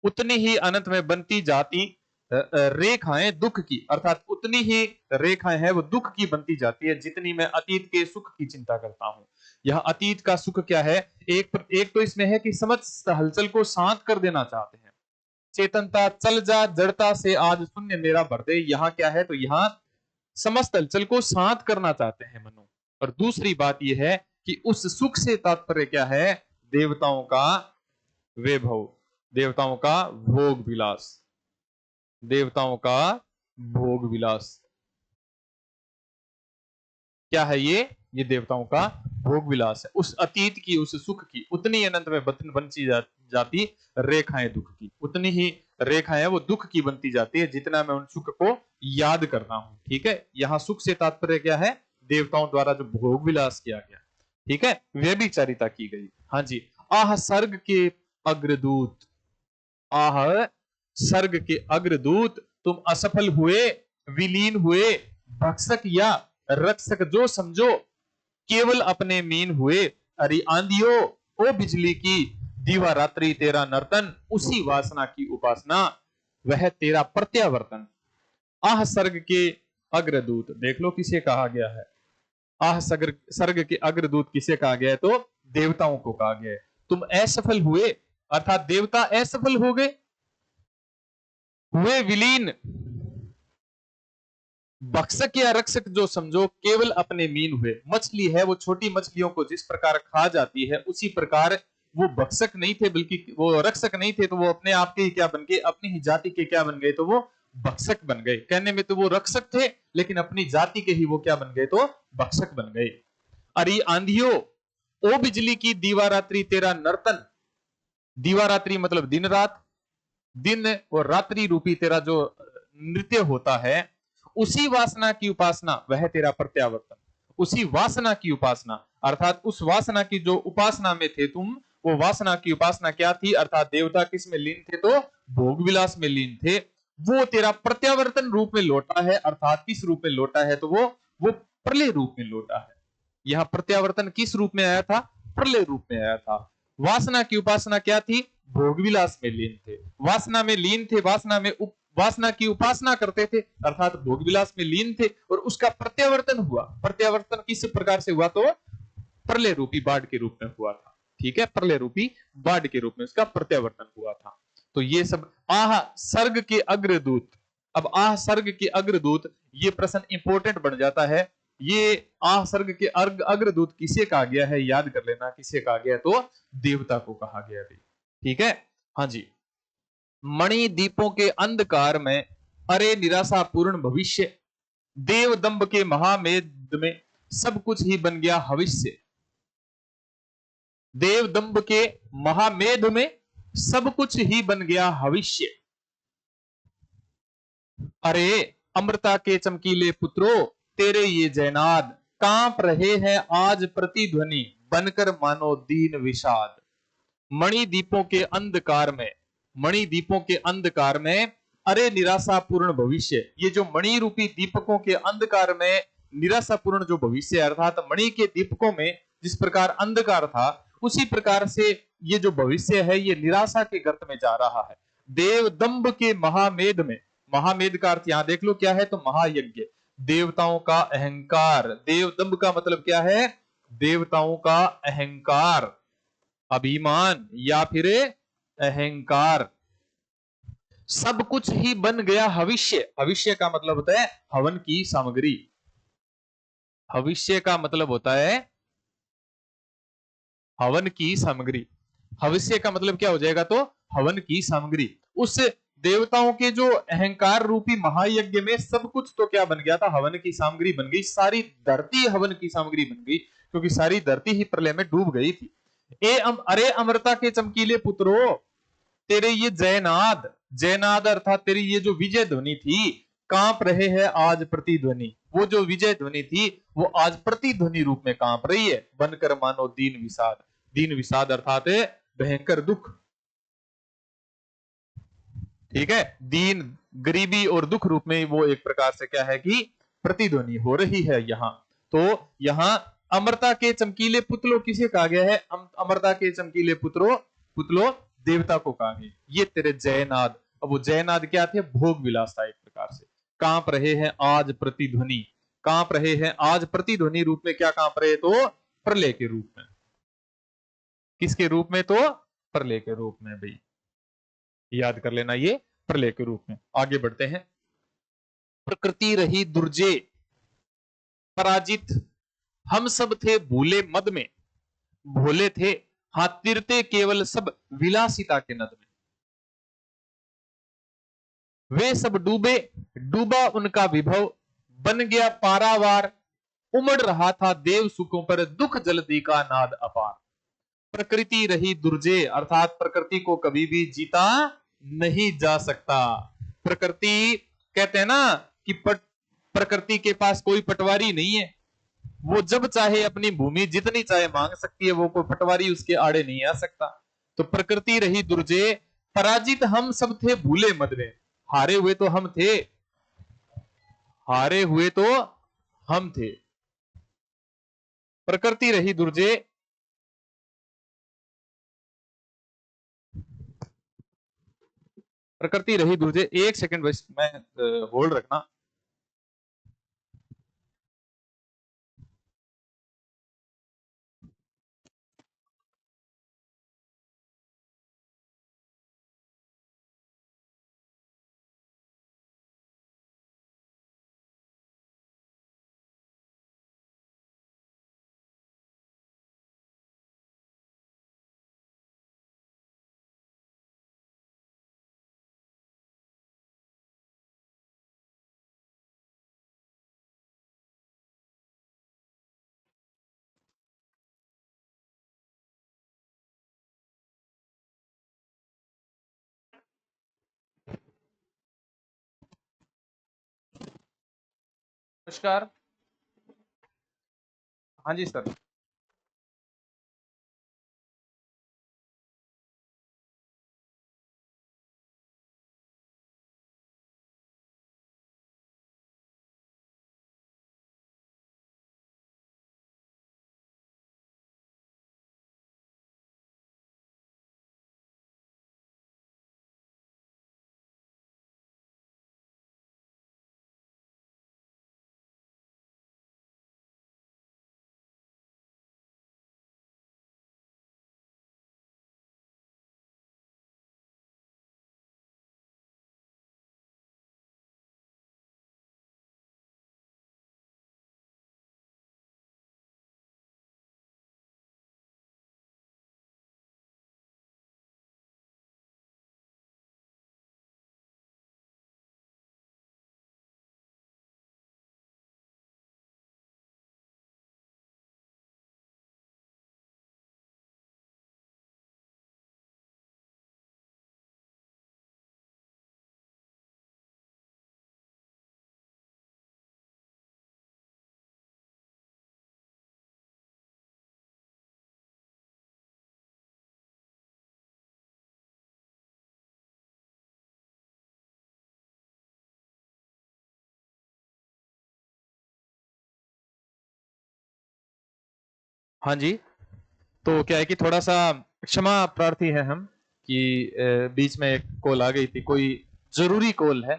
उतनी ही अनंत में बनती जाती रेखाएं दुख की, अर्थात उतनी ही रेखाएं हैं वो दुख की बनती जाती है, जितनी मैं अतीत के सुख की चिंता करता हूं। यह अतीत का सुख क्या है, एक तो इसमें है कि समस्त हलचल को शांत कर देना चाहते हैं, चेतनता चल जा, जड़ता से आज शून्य मेरा भर दे, यहां क्या है, तो यहां समस्त हलचल को शांत करना चाहते हैं मनु। और दूसरी बात यह है कि उस सुख से तात्पर्य क्या है, देवताओं का वैभव, देवताओं का भोग विलास, देवताओं का भोग विलास, क्या है ये देवताओं का भोग विलास है, उस अतीत की उस सुख की उतनी अनंत में बनती जाती रेखाएं दुख की, उतनी ही रेखाएं वो दुख की बनती जाती है जितना मैं उन सुख को याद करता हूं, ठीक है। यहां सुख से तात्पर्य क्या है, देवताओं द्वारा जो भोग विलास किया गया, ठीक है, व्यभिचारिता की गई। हाँ जी, आह सर्ग के अग्रदूत, आह सर्ग के अग्रदूत, तुम असफल हुए, विलीन हुए, भक्षक या रक्षक जो समझो, केवल अपने मीन हुए, अरे आंधियो ओ बिजली की, दीवा रात्रि तेरा नर्तन, उसी वासना की उपासना, वह तेरा प्रत्यावर्तन। आह सर्ग के अग्रदूत, देख लो किसे कहा गया है, आह सर्ग के अग्रदूत किसे कहा गया है, तो देवताओं को कहा गया है। तुम असफल हुए अर्थात देवता असफल हो गए, हुए विलीन, भक्षक या रक्षक जो समझो, केवल अपने मीन हुए, मछली है वो छोटी मछलियों को जिस प्रकार खा जाती है, उसी प्रकार वो भक्षक नहीं थे, बल्कि वो रक्षक नहीं थे, तो वो अपने आप के ही क्या बन गए, अपनी ही जाति के क्या बन गए, तो वो भक्षक बन गए। कहने में तो वो रक्षक थे, लेकिन अपनी जाति के ही वो क्या बन गए, तो भक्षक बन गए। अरे आंधियों, ओ बिजली की दीवारात्रि तेरा नर्तन, दीवारात्रि मतलब दिन रात, दिन और रात्रि रूपी तेरा जो नृत्य होता है, उसी वासना की उपासना वह तेरा प्रत्यावर्तन। उसी वासना की उपासना अर्थात उस वासना की जो उपासना में थे तुम, वो वासना की उपासना क्या थी, अर्थात देवता किस में लीन थे, तो भोग विलास में लीन थे। वो तेरा प्रत्यावर्तन रूप में लौटा है, अर्थात किस रूप में लौटा है, तो वो प्रलय रूप में लौटा है। यहां प्रत्यावर्तन किस रूप में आया था, प्रलय रूप में आया था। वासना की उपासना क्या थी, भोग विलास में लीन थे, वासना में लीन थे, वासना की उपासना करते थे, अर्थात भोग विलास में लीन थे, और उसका प्रत्यावर्तन हुआ। प्रत्यावर्तन किस प्रकार से हुआ, तो प्रलय रूपी बाढ़ के रूप में हुआ था। ठीक है, प्रलय रूपी बाढ़ के रूप में उसका प्रत्यावर्तन हुआ था। तो ये सब आह सर्ग के अग्रदूत। अब आह सर्ग के अग्रदूत, ये प्रश्न इंपॉर्टेंट बन जाता है। ये आह सर्ग के अग्रदूत किसे कहा गया है, याद कर लेना, किसे कहा गया, तो देवता को कहा गया है। ठीक है, हाँ जी। मणि दीपों के अंधकार में अरे निराशा पूर्ण भविष्य, देव दंभ के महामेद में सब कुछ ही बन गया भविष्य। देव दंभ के महामेध में सब कुछ ही बन गया भविष्य। अरे अमृता के चमकीले पुत्रों, तेरे ये जयनाद कांप रहे हैं आज प्रतिध्वनि, बनकर मानो दीन विषाद। मणिदीपों के अंधकार में, मणिदीपों के अंधकार में अरे निराशापूर्ण भविष्य। ये जो मणि रूपी दीपकों के अंधकार में निराशापूर्ण जो भविष्य, अर्थात मणि के दीपकों में जिस प्रकार अंधकार था, उसी प्रकार से ये जो भविष्य है, ये निराशा के गर्त में जा रहा है। देवदंभ के महामेध में, महामेध का अर्थ यहां देख लो क्या है, तो महायज्ञ, देवताओं का अहंकार। देवदंभ का मतलब क्या है, देवताओं का अहंकार, अभिमान या फिर अहंकार। सब कुछ ही बन गया भविष्य। भविष्य का मतलब होता है हवन की सामग्री। भविष्य का मतलब होता है हवन की सामग्री। भविष्य का मतलब क्या हो जाएगा, तो हवन की सामग्री। उस देवताओं के जो अहंकार रूपी महायज्ञ में सब कुछ तो क्या बन गया था, हवन की सामग्री बन गई। सारी धरती हवन की सामग्री बन गई, क्योंकि सारी धरती ही प्रलय में डूब गई थी। अरे अमृता के चमकीले पुत्रों, तेरे ये जयनाद, जयनाद अर्थात तेरी ये जो विजय ध्वनि थी, कांप रहे हैं आज प्रतिध्वनि। वो जो विजय ध्वनि थी, वो आज प्रतिध्वनि रूप में कांप रही है, बनकर मानो दीन विषाद। दीन विषाद अर्थात भयंकर दुख। ठीक है, दीन गरीबी और दुख रूप में वो एक प्रकार से क्या है कि प्रतिध्वनि हो रही है यहां। तो यहां अमरता के चमकीले पुतलो किसे कहा गया है, अमरता के चमकीले पुतलो देवता को कहा गया। ये तेरे जयनाद। अब वो जयनाद क्या थे, भोग विलास था एक प्रकार से। कांप रहे हैं आज प्रतिध्वनि, कांप रहे हैं आज प्रतिध्वनि रूप में, क्या कांप रहे, तो प्रलय के रूप में। किसके रूप में, तो प्रलय के रूप में भाई, याद कर लेना, ये प्रलय के रूप में। आगे बढ़ते हैं। प्रकृति रही दुर्जे पराजित, हम सब थे भूले मद में, भोले थे हाँ तिरते केवल सब विलासिता के नद में। वे सब डूबे, डूबा उनका विभव, बन गया पारावार, उमड़ रहा था देव सुखों पर दुख जल्दी का नाद अपार। प्रकृति रही दुर्जे अर्थात प्रकृति को कभी भी जीता नहीं जा सकता। प्रकृति कहते हैं ना कि प्रकृति के पास कोई पटवारी नहीं है। वो जब चाहे अपनी भूमि जितनी चाहे मांग सकती है, वो कोई पटवारी उसके आड़े नहीं आ सकता। तो प्रकृति रही दुर्जे पराजित, हम सब थे भूले मद में। हारे हुए तो हम थे, हारे हुए तो हम थे। प्रकृति रही दुर्जे, प्रकृति रही दुर्जे। एक सेकंड बस, मैं होल्ड रखना। नमस्कार। हाँ जी सर। हाँ जी। तो क्या है कि थोड़ा सा क्षमा प्रार्थी है हम कि बीच में एक कॉल आ गई थी, कोई जरूरी कॉल है।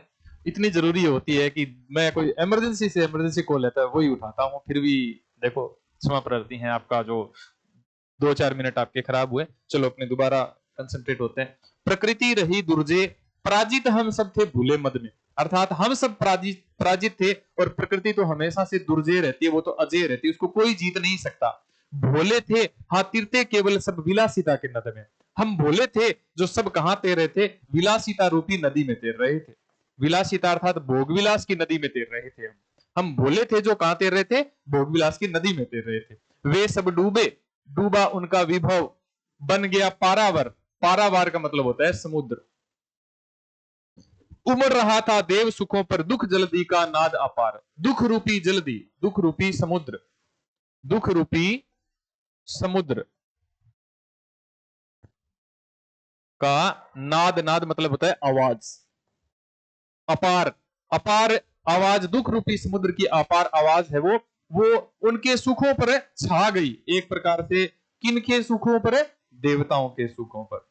इतनी जरूरी होती है कि मैं कोई इमरजेंसी से इमरजेंसी कॉल लेता है वही उठाता हूँ, फिर भी देखो क्षमा प्रार्थी हैं आपका जो 2-4 मिनट आपके खराब हुए। चलो अपने दोबारा कंसंट्रेट होते हैं। प्रकृति रही दुर्जे, पराजित हम सब थे भूले मद में। अर्थात हम सब पराजित पराजित थे और प्रकृति तो हमेशा से दुर्जय रहती है, वो तो अजय रहती है, उसको कोई जीत नहीं सकता। भोले थे हाँ तीरते केवल सब विलासिता के नद में। हम भोले थे जो सब कहां तैर रहे थे, विलासिता रूपी नदी में तैर रहे थे। विलासिता अर्थात भोग विलास की नदी में तैर रहे थे। हम भोले थे जो कहां तैर रहे थे, भोग विलास की नदी में तैर रहे थे। वे सब डूबे, डूबा उनका विभव, बन गया पारावर। पारावार का मतलब होता है समुद्र। उमड़ रहा था देव सुखों पर दुख जल्दी का नाद अपार। दुख रूपी जल्दी, दुख रूपी समुद्र, दुख रूपी समुद्र का नाद, नाद मतलब होता है आवाज। अपार, अपार आवाज, दुख रूपी समुद्र की अपार आवाज है वो उनके सुखों पर छा गई एक प्रकार से। किनके सुखों पर? देवताओं के सुखों पर।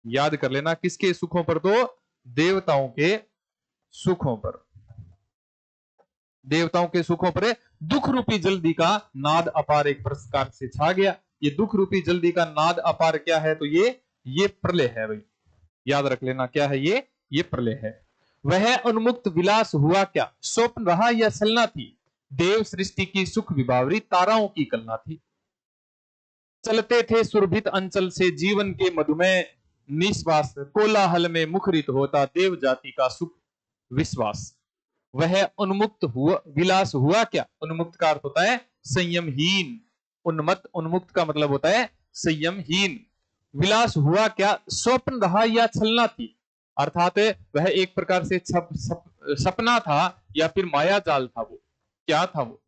याद कर लेना, किसके सुखों पर? तो देवताओं के सुखों पर। देवताओं के सुखों पर दुख रूपी जल्दी का नाद अपार एक प्रकार से छा गया। ये दुख रूपी जल्दी का नाद अपार क्या है? तो ये प्रलय है भाई। याद रख लेना क्या है ये प्रलय है। वह उन्मुक्त विलास हुआ क्या, स्वप्न रहा या छलना थी। देव सृष्टि की सुख विभावरी ताराओं की कलना थी। चलते थे सुरभित अंचल से जीवन के मधुमेह निश्वास, कोलाहल में मुखरित होता देव जाति का सुख विश्वास। वह उन्मुक्त हुआ, विलास हुआ क्या? उन्मुक्त का अर्थ होता है संयमहीन। उन्मत्त, उन्मुक्त का मतलब होता है संयमहीन। विलास हुआ क्या, स्वप्न रहा या छलना थी। अर्थात वह एक प्रकार से सपना था या फिर माया जाल था। वो क्या था? वो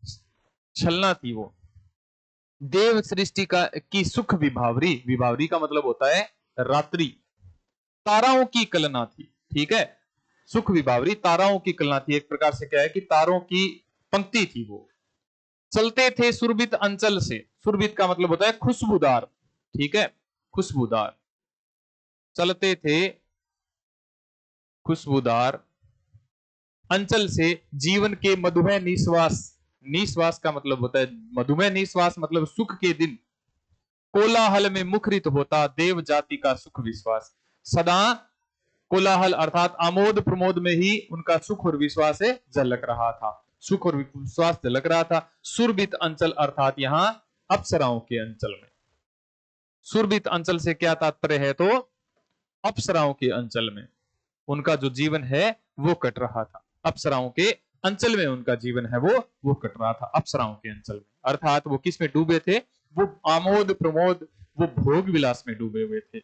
छलना थी वो। देव सृष्टि का की सुख विभावरी, विभावरी का मतलब होता है रात्रि। ताराओं की कलना थी, ठीक है। सुख विभावरी ताराओं की कलना थी, एक प्रकार से क्या है कि तारों की पंक्ति थी वो। चलते थे सुरभित अंचल से, सुरभित का मतलब होता है खुशबूदार, ठीक है, खुशबूदार। चलते थे खुशबूदार अंचल से जीवन के मधुमेह निश्वास, निश्वास का मतलब होता है मधुमेह निश्वास मतलब सुख के दिन। कोलाहल में मुखरित होता देव जाति का सुख विश्वास। सदा कोलाहल अर्थात आमोद प्रमोद में ही उनका सुख और विश्वास झलक रहा था, सुख और विश्वास झलक रहा था। सुरभित अंचल अर्थात यहां अप्सराओं के अंचल में। सुरभित अंचल से क्या तात्पर्य है? तो अप्सराओं के अंचल में उनका जो जीवन है वो कट रहा था। अप्सराओं के अंचल में उनका जीवन है वो कट रहा था, अप्सराओं के अंचल में। अर्थात वो किस में डूबे थे? वो आमोद प्रमोद, वो भोग विलास में डूबे हुए थे।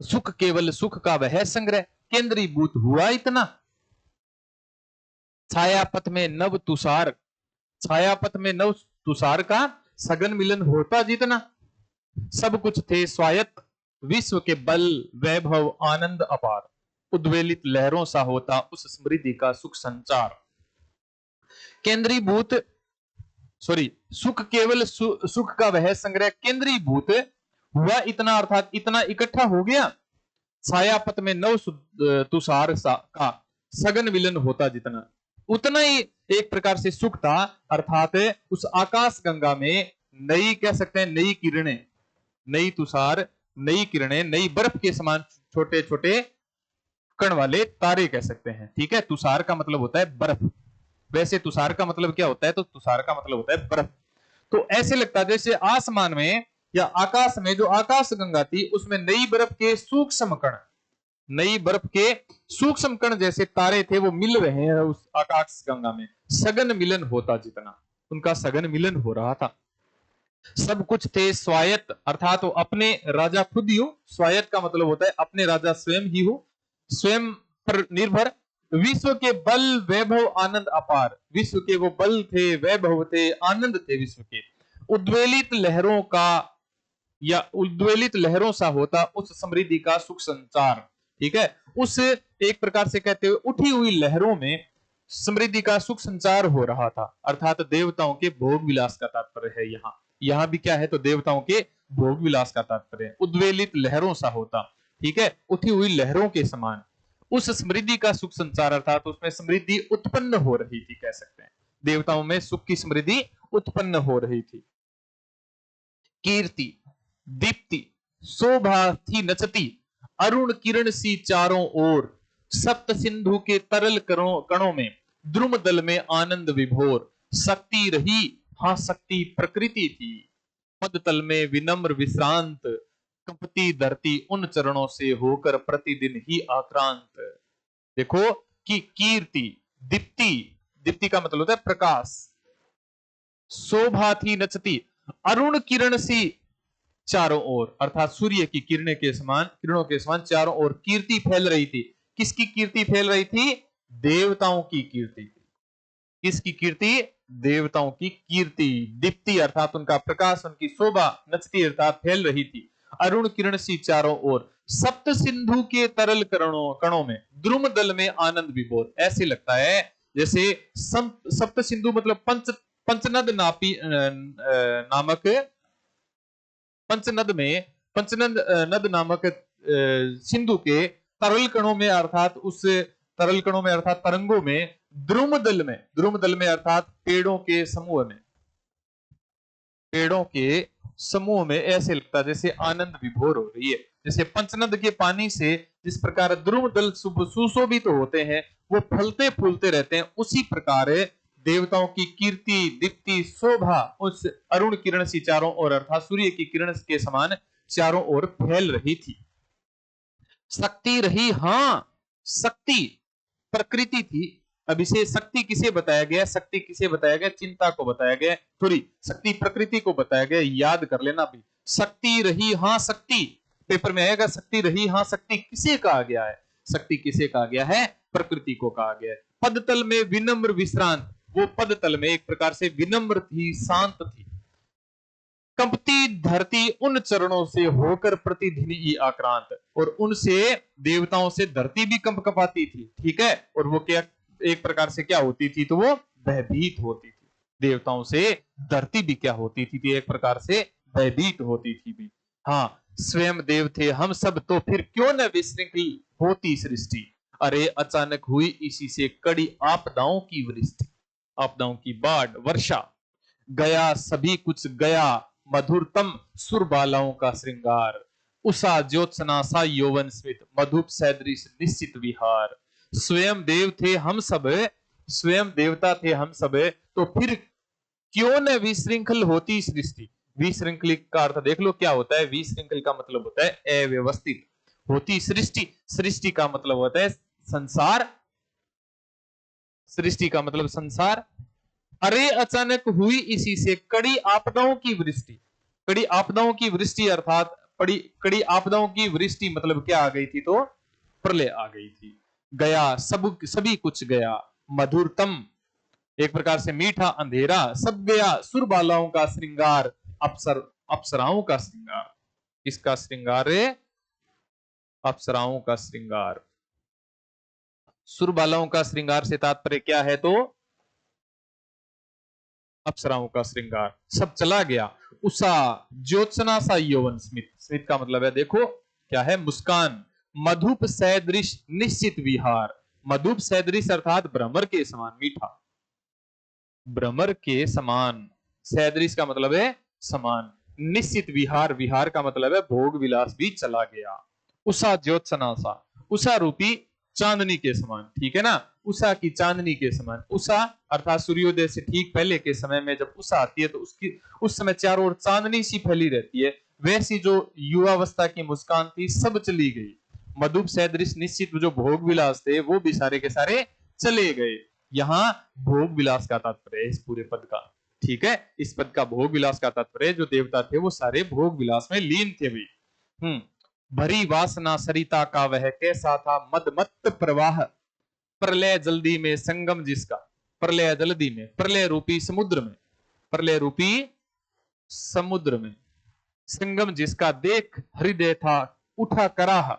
सुख केवल सुख का वह संग्रह, केंद्रीभूत हुआ इतना। छायापथ में नव तुषार, छायापथ में नव तुषार का सघन मिलन होता जितना, सब कुछ थे स्वायत्त विश्व के बल वैभव आनंद अपार, उद्वेलित लहरों सा होता उस समृद्धि का सुख संचार। केंद्रीभूत सॉरी सुख केवल सुख का वह संग्रह केंद्रीभूत हुआ इतना, अर्थात इतना इकट्ठा हो गया, छायापथ में नव तुषार सा का सघन मिलन होता जितना, उतना ही एक प्रकार से सुख था, अर्थात उस आकाश गंगा में नई कह सकते हैं नई किरणें, नई तुषार, नई किरणें, नई बर्फ के समान छोटे छोटे कण वाले तारे कह सकते हैं। ठीक है, तुषार का मतलब होता है बर्फ, वैसे तुषार का मतलब क्या होता है, तो तुषार का मतलब होता है बर्फ। तो ऐसे लगता है जैसे आसमान में या आकाश में जो आकाश गंगा थी उसमें नई बर्फ के सूक्ष्म कण, नई बर्फ के सूक्ष्म कण जैसे तारे थे वो मिल रहे हैं उस आकाश गंगा में, सघन मिलन होता जितना, उनका सघन मिलन हो रहा था। सब कुछ थे स्वायत्त, अर्थात वो अपने राजा खुद ही हो, स्वायत्त का मतलब होता है अपने राजा स्वयं ही हो, स्वयं पर निर्भर, विश्व के बल वैभव आनंद अपार, विश्व के वो बल थे, वैभव थे, आनंद थे विश्व के, उद्वेलित लहरों का या उद्वेलित लहरों सा होता उस समृद्धि का सुख संचार। ठीक है, उस एक प्रकार से कहते हुए उठी हुई लहरों में समृद्धि का सुख संचार हो रहा था, अर्थात देवताओं के भोग विलास का तात्पर्य है। यहाँ भी क्या है, तो देवताओं के भोग विलास का तात्पर्य है, उद्वेलित लहरों सा होता। ठीक है, उठी हुई लहरों के समान उस समृद्धि का सुख संचार, अर्थात उसमें समृद्धि उत्पन्न हो रही थी, कह सकते हैं देवताओं में सुख की समृद्धि उत्पन्न हो रही थी। कीर्ति दीप्ति शोभा थी नचती, अरुण किरण सी चारों ओर, सप्त सिंधु के तरल कणों में द्रुम दल में आनंद विभोर, शक्ति रही हाँ शक्ति प्रकृति थी, पद तल में विनम्र विश्रांत, कंपती धरती उन चरणों से होकर प्रतिदिन ही आक्रांत। देखो कि कीर्ति दीप्ति, दीप्ति का मतलब होता है प्रकाश, शोभा थी नचती, अरुण किरण सी चारों ओर, अर्थात सूर्य की किरणों के समान चारों ओर कीर्ति फैल रही थी। किसकी कीर्ति फैल रही थी? देवताओं की कीर्ति। किसकी कीर्ति? देवताओं की कीर्ति। दीप्ति अर्थात उनका प्रकाश, उनकी शोभा, नचती अर्थात फैल रही थी। अरुण किरण सी चारों ओर, सप्त सिंधु के तरल कणों में द्रुम दल में आनंद विभोर। ऐसे लगता है जैसे सप्त सिंधु मतलब पंचनद नामक पंचनद नामक सिंधु के तरल कणों में, अर्थात उस तरल कणों में अर्थात तरंगों में, द्रुम दल में अर्थात पेड़ों के समूह में ऐसे लगता है जैसे आनंद विभोर हो रही है। जैसे पंचनद के पानी से जिस प्रकार द्रुम दल सुशोभित तो होते हैं, वो फलते फूलते रहते हैं, उसी प्रकार देवताओं की कीर्ति दीप्ति शोभा उस अरुण किरण सी चारों ओर अर्थात सूर्य की किरण के समान चारों ओर फैल रही थी। शक्ति रही हाँ शक्ति प्रकृति थी। अब इसे शक्ति किसे बताया गया? शक्ति किसे बताया गया? चिंता को बताया गया, सॉरी शक्ति प्रकृति को बताया गया, याद कर लेना भी। शक्ति रही हाँ शक्ति, पेपर में आएगा शक्ति रही हाँ शक्ति किसे कहा गया है? शक्ति किसे कहा गया है? प्रकृति को कहा गया है। पदतल में विनम्र विश्रांत, वो पदतल में एक प्रकार से विनम्र थी, शांत थी। कंपती धरती उन चरणों से होकर प्रतिदिन ही आक्रांत, और उनसे देवताओं से धरती भी कंप कपाती थी। ठीक है, और वो क्या एक प्रकार से क्या होती थी? तो वो भयभीत होती थी। देवताओं से धरती भी क्या होती थी? एक प्रकार से भयभीत होती थी भी। हाँ, स्वयं देव थे हम सब, तो फिर क्यों न विशृंखल होती सृष्टि, अरे अचानक हुई इसी से कड़ी आपदाओं की वृष्टि। आपदाओं की बाढ़ वर्षा, गया सभी कुछ गया, मधुरतम सुरबालाओं का श्रृंगार, उषा ज्योत्सना सा यौवन स्मित, मधुप सदृश निश्चित विहार। स्वयं देव थे हम सब, स्वयं देवता थे हम सब, तो फिर क्यों न विशृंखल होती सृष्टि। विशृंखल का अर्थ देख लो क्या होता है। विशृंखल का मतलब होता है अव्यवस्थित होती सृष्टि। सृष्टि का मतलब होता है संसार, सृष्टि का मतलब संसार। अरे अचानक हुई इसी से कड़ी आपदाओं की वृष्टि। कड़ी आपदाओं की वृष्टि अर्थात कड़ी आपदाओं की वृष्टि मतलब क्या आ गई थी? तो प्रलय आ गई थी। गया सभी कुछ गया, मधुरतम, एक प्रकार से मीठा अंधेरा, सब गया सुर बालाओं का श्रृंगार, अप्सराओं का श्रृंगार। किसका श्रृंगार है? अप्सराओं का श्रृंगार। सुर बालाओं का श्रृंगार से तात्पर्य क्या है? तो अप्सराओं का श्रृंगार। सब चला गया। उषा ज्योत्सना सा यौवन स्मित, स्मित का मतलब है देखो क्या है? मुस्कान। मधुप सैदृश निश्चित विहार, मधुप सैदृश अर्थात भ्रमर के समान मीठा, भ्रमर के समान, सैदृश का मतलब है समान, निश्चित विहार, विहार का मतलब है भोग विलास भी चला गया। उषा ज्योत्सना सा, उषा रूपी चांदनी के समान, ठीक है ना? उषा की चांदनी के समान। उषा अर्थात सूर्योदय से ठीक पहले के समय में जब उषा आती है तो उसकी उस समय चारों ओर चांदनी सी फैली रहती है, वैसी जो युवावस्था की मुस्कान थी सब चली गई। मधुप सैदृश निश्चित जो भोग विलास थे वो भी सारे के सारे चले गए। यहाँ भोग विलास का तात्पर्य है इस पूरे पद का, ठीक है? इस पद का भोग विलास का तात्पर्य जो देवता थे वो सारे भोग विलास में लीन थे भी। भरी वासना सरिता का वह कैसा था मदमत्त प्रवाह, प्रलय जल्दी में संगम जिसका, प्रलय जल्दी में, प्रलय रूपी समुद्र में, प्रलय रूपी समुद्र में संगम जिसका, देख हृदय था उठा कराह,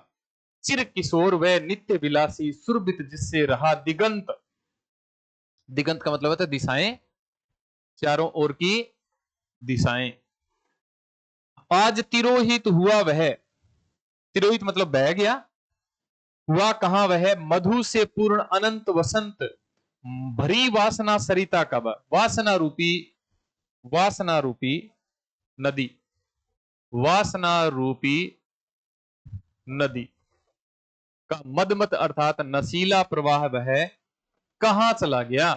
चिर किशोर वह नित्य विलासी, सुरभित जिससे रहा दिगंत। दिगंत का मतलब है दिशाएं, चारों ओर की दिशाएं। आज तिरोहित हुआ वह, तिरोहित मतलब बह गया, हुआ कहां वह? मधु से पूर्ण अनंत वसंत, भरी वासना सरिता का, वासना रूपी, वासना रूपी नदी, वासना रूपी नदी का मदमत अर्थात नशीला प्रवाह वह कहां चला गया?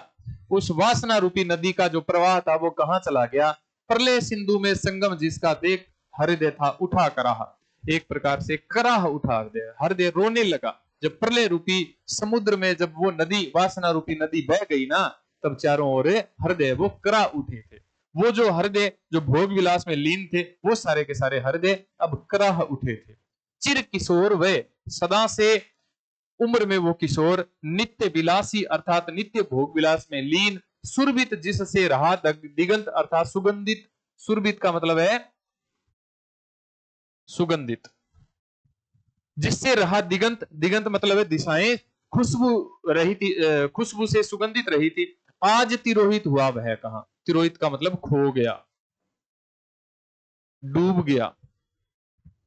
उस वासना रूपी नदी का जो प्रवाह था वो कहां चला गया? प्रलय सिंधु में संगम जिसका, देख हृदय था उठा कराह, एक प्रकार से कराह उठा दे, हृदय रोने लगा। जब प्रलय रूपी समुद्र में जब वो नदी, वासना रूपी नदी बह गई ना, तब चारों ओर हृदय वो करा उठे थे। वो जो हृदय जो भोग विलास में लीन थे वो सारे के सारे हृदय अब कराह उठे थे। चिर किशोर वे, सदा से उम्र में वो किशोर, नित्य विलासी अर्थात नित्य भोग विलास में लीन, सुरभित जिससे रहा दिगंत अर्थात सुगंधित, सुरभित का मतलब है सुगंधित, जिससे रहा दिगंत, दिगंत मतलब है दिशाएं, खुशबू रही थी, खुशबू से सुगंधित रही थी। आज तिरोहित हुआ वह कहां? तिरोहित का मतलब खो गया, डूब गया,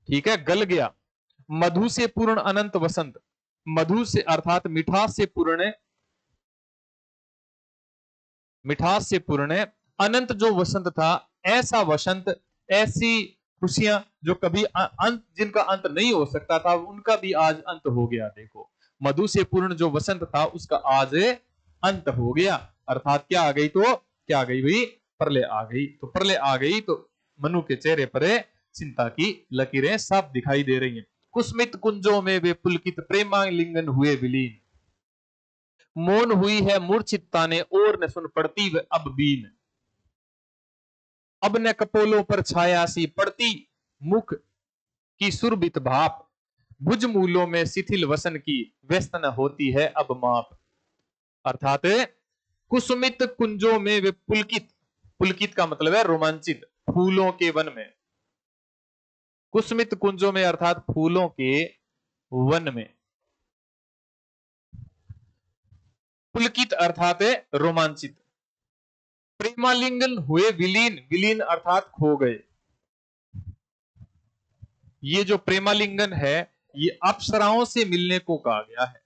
ठीक है, गल गया। मधु से पूर्ण अनंत वसंत, मधु से अर्थात मिठास से पूर्ण, मिठास से पूर्ण अनंत जो वसंत था, ऐसा वसंत, ऐसी खुशियां जो कभी अंत, जिनका अंत नहीं हो सकता था, उनका भी आज अंत हो गया। देखो, मधु से पूर्ण जो वसंत था उसका आज अंत हो गया, अर्थात क्या आ गई? तो क्या आ गई भाई? प्रलय आ गई। तो प्रलय आ गई तो मनु के चेहरे पर चिंता की लकीरें साफ दिखाई दे रही हैं। कुस्मित कुंजों में वे पुलकित प्रेमालिंगन हुए विलीन, मौन हुई है मूर्छित ताने और न सुन पड़ती व अब बीन, अब न कपोलों पर छाया सी पड़ती मुख की सुरभित भाप, भुज मूलों में शिथिल वसन की व्यस्त न होती है अब माप। अर्थात कुसुमित कुंजों में वे पुलकित, पुलकित का मतलब है रोमांचित, फूलों के वन में, कुसुमित कुंजों में अर्थात फूलों के वन में, पुलकित अर्थात रोमांचित, प्रेमालिंगन हुए विलीन, विलीन अर्थात खो गए। ये जो प्रेमालिंगन है ये अप्सराओं से मिलने को कहा गया है।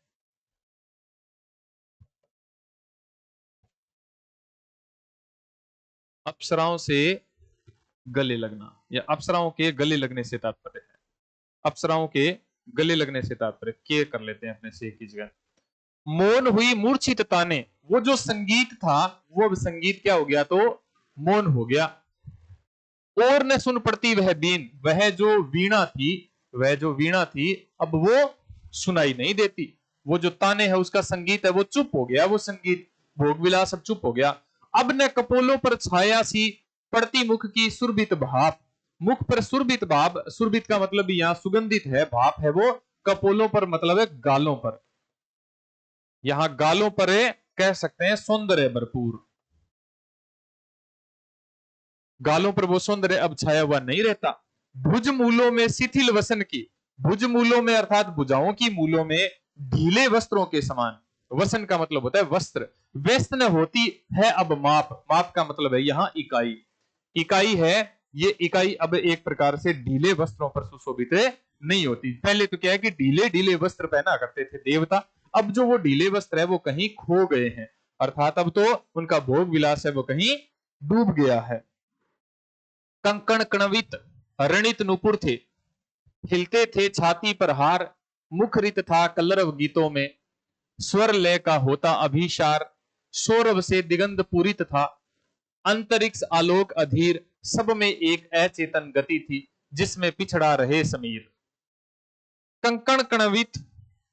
अप्सराओं से गले लगना या अप्सराओं के गले लगने से तात्पर्य है, अप्सराओं के गले लगने से तात्पर्य के कर लेते हैं अपने से की जगह। मौन हुई मूर्छित ताने, वो जो संगीत था वो संगीत क्या हो गया? तो मौन हो गया। और न सुन पड़ती वह बीन, वह जो वीणा थी, वह जो वीणा थी अब वो सुनाई नहीं देती। वो जो ताने है उसका संगीत है वो चुप हो गया, वो संगीत भोग विलास सब चुप हो गया। अब न कपोलों पर छाया सी पड़ती मुख की सुरभित भाप, मुख पर सुरभित भाप, सुरभित का मतलब यहाँ सुगंधित है, भाप है वो कपोलों पर मतलब है गालों पर, यहां गालों पर कह सकते हैं सौंदर्य भरपूर। गालों पर वो सौंदर्य अब छाया हुआ नहीं रहता। भुज मूलों में शिथिल वसन की, भुज मूलों में अर्थात भुजाओं की मूलों में ढीले वस्त्रों के समान। वसन का मतलब होता है वस्त्र। व्यस्त न होती है अब माप, माप का मतलब है यहाँ इकाई, इकाई है ये इकाई अब एक प्रकार से ढीले वस्त्रों पर सुशोभित नहीं होती। पहले तो क्या है कि ढीले ढीले वस्त्र पहना करते थे देवता, अब जो वो ढीले वस्त्र है वो कहीं खो गए हैं, अर्थात अब तो उनका भोग विलास है वो कहीं डूब गया है। कंकण कणवित रणित नुपुर थे, हिलते थे छाती पर हार, मुखरित था कलरव गीतों में, स्वर लय का होता अभिशार, सौरभ से दिगंत पूरित था, अंतरिक्ष आलोक अधीर, सब में एक अचेतन गति थी, जिसमें पिछड़ा रहे समीर। कंकण कणवित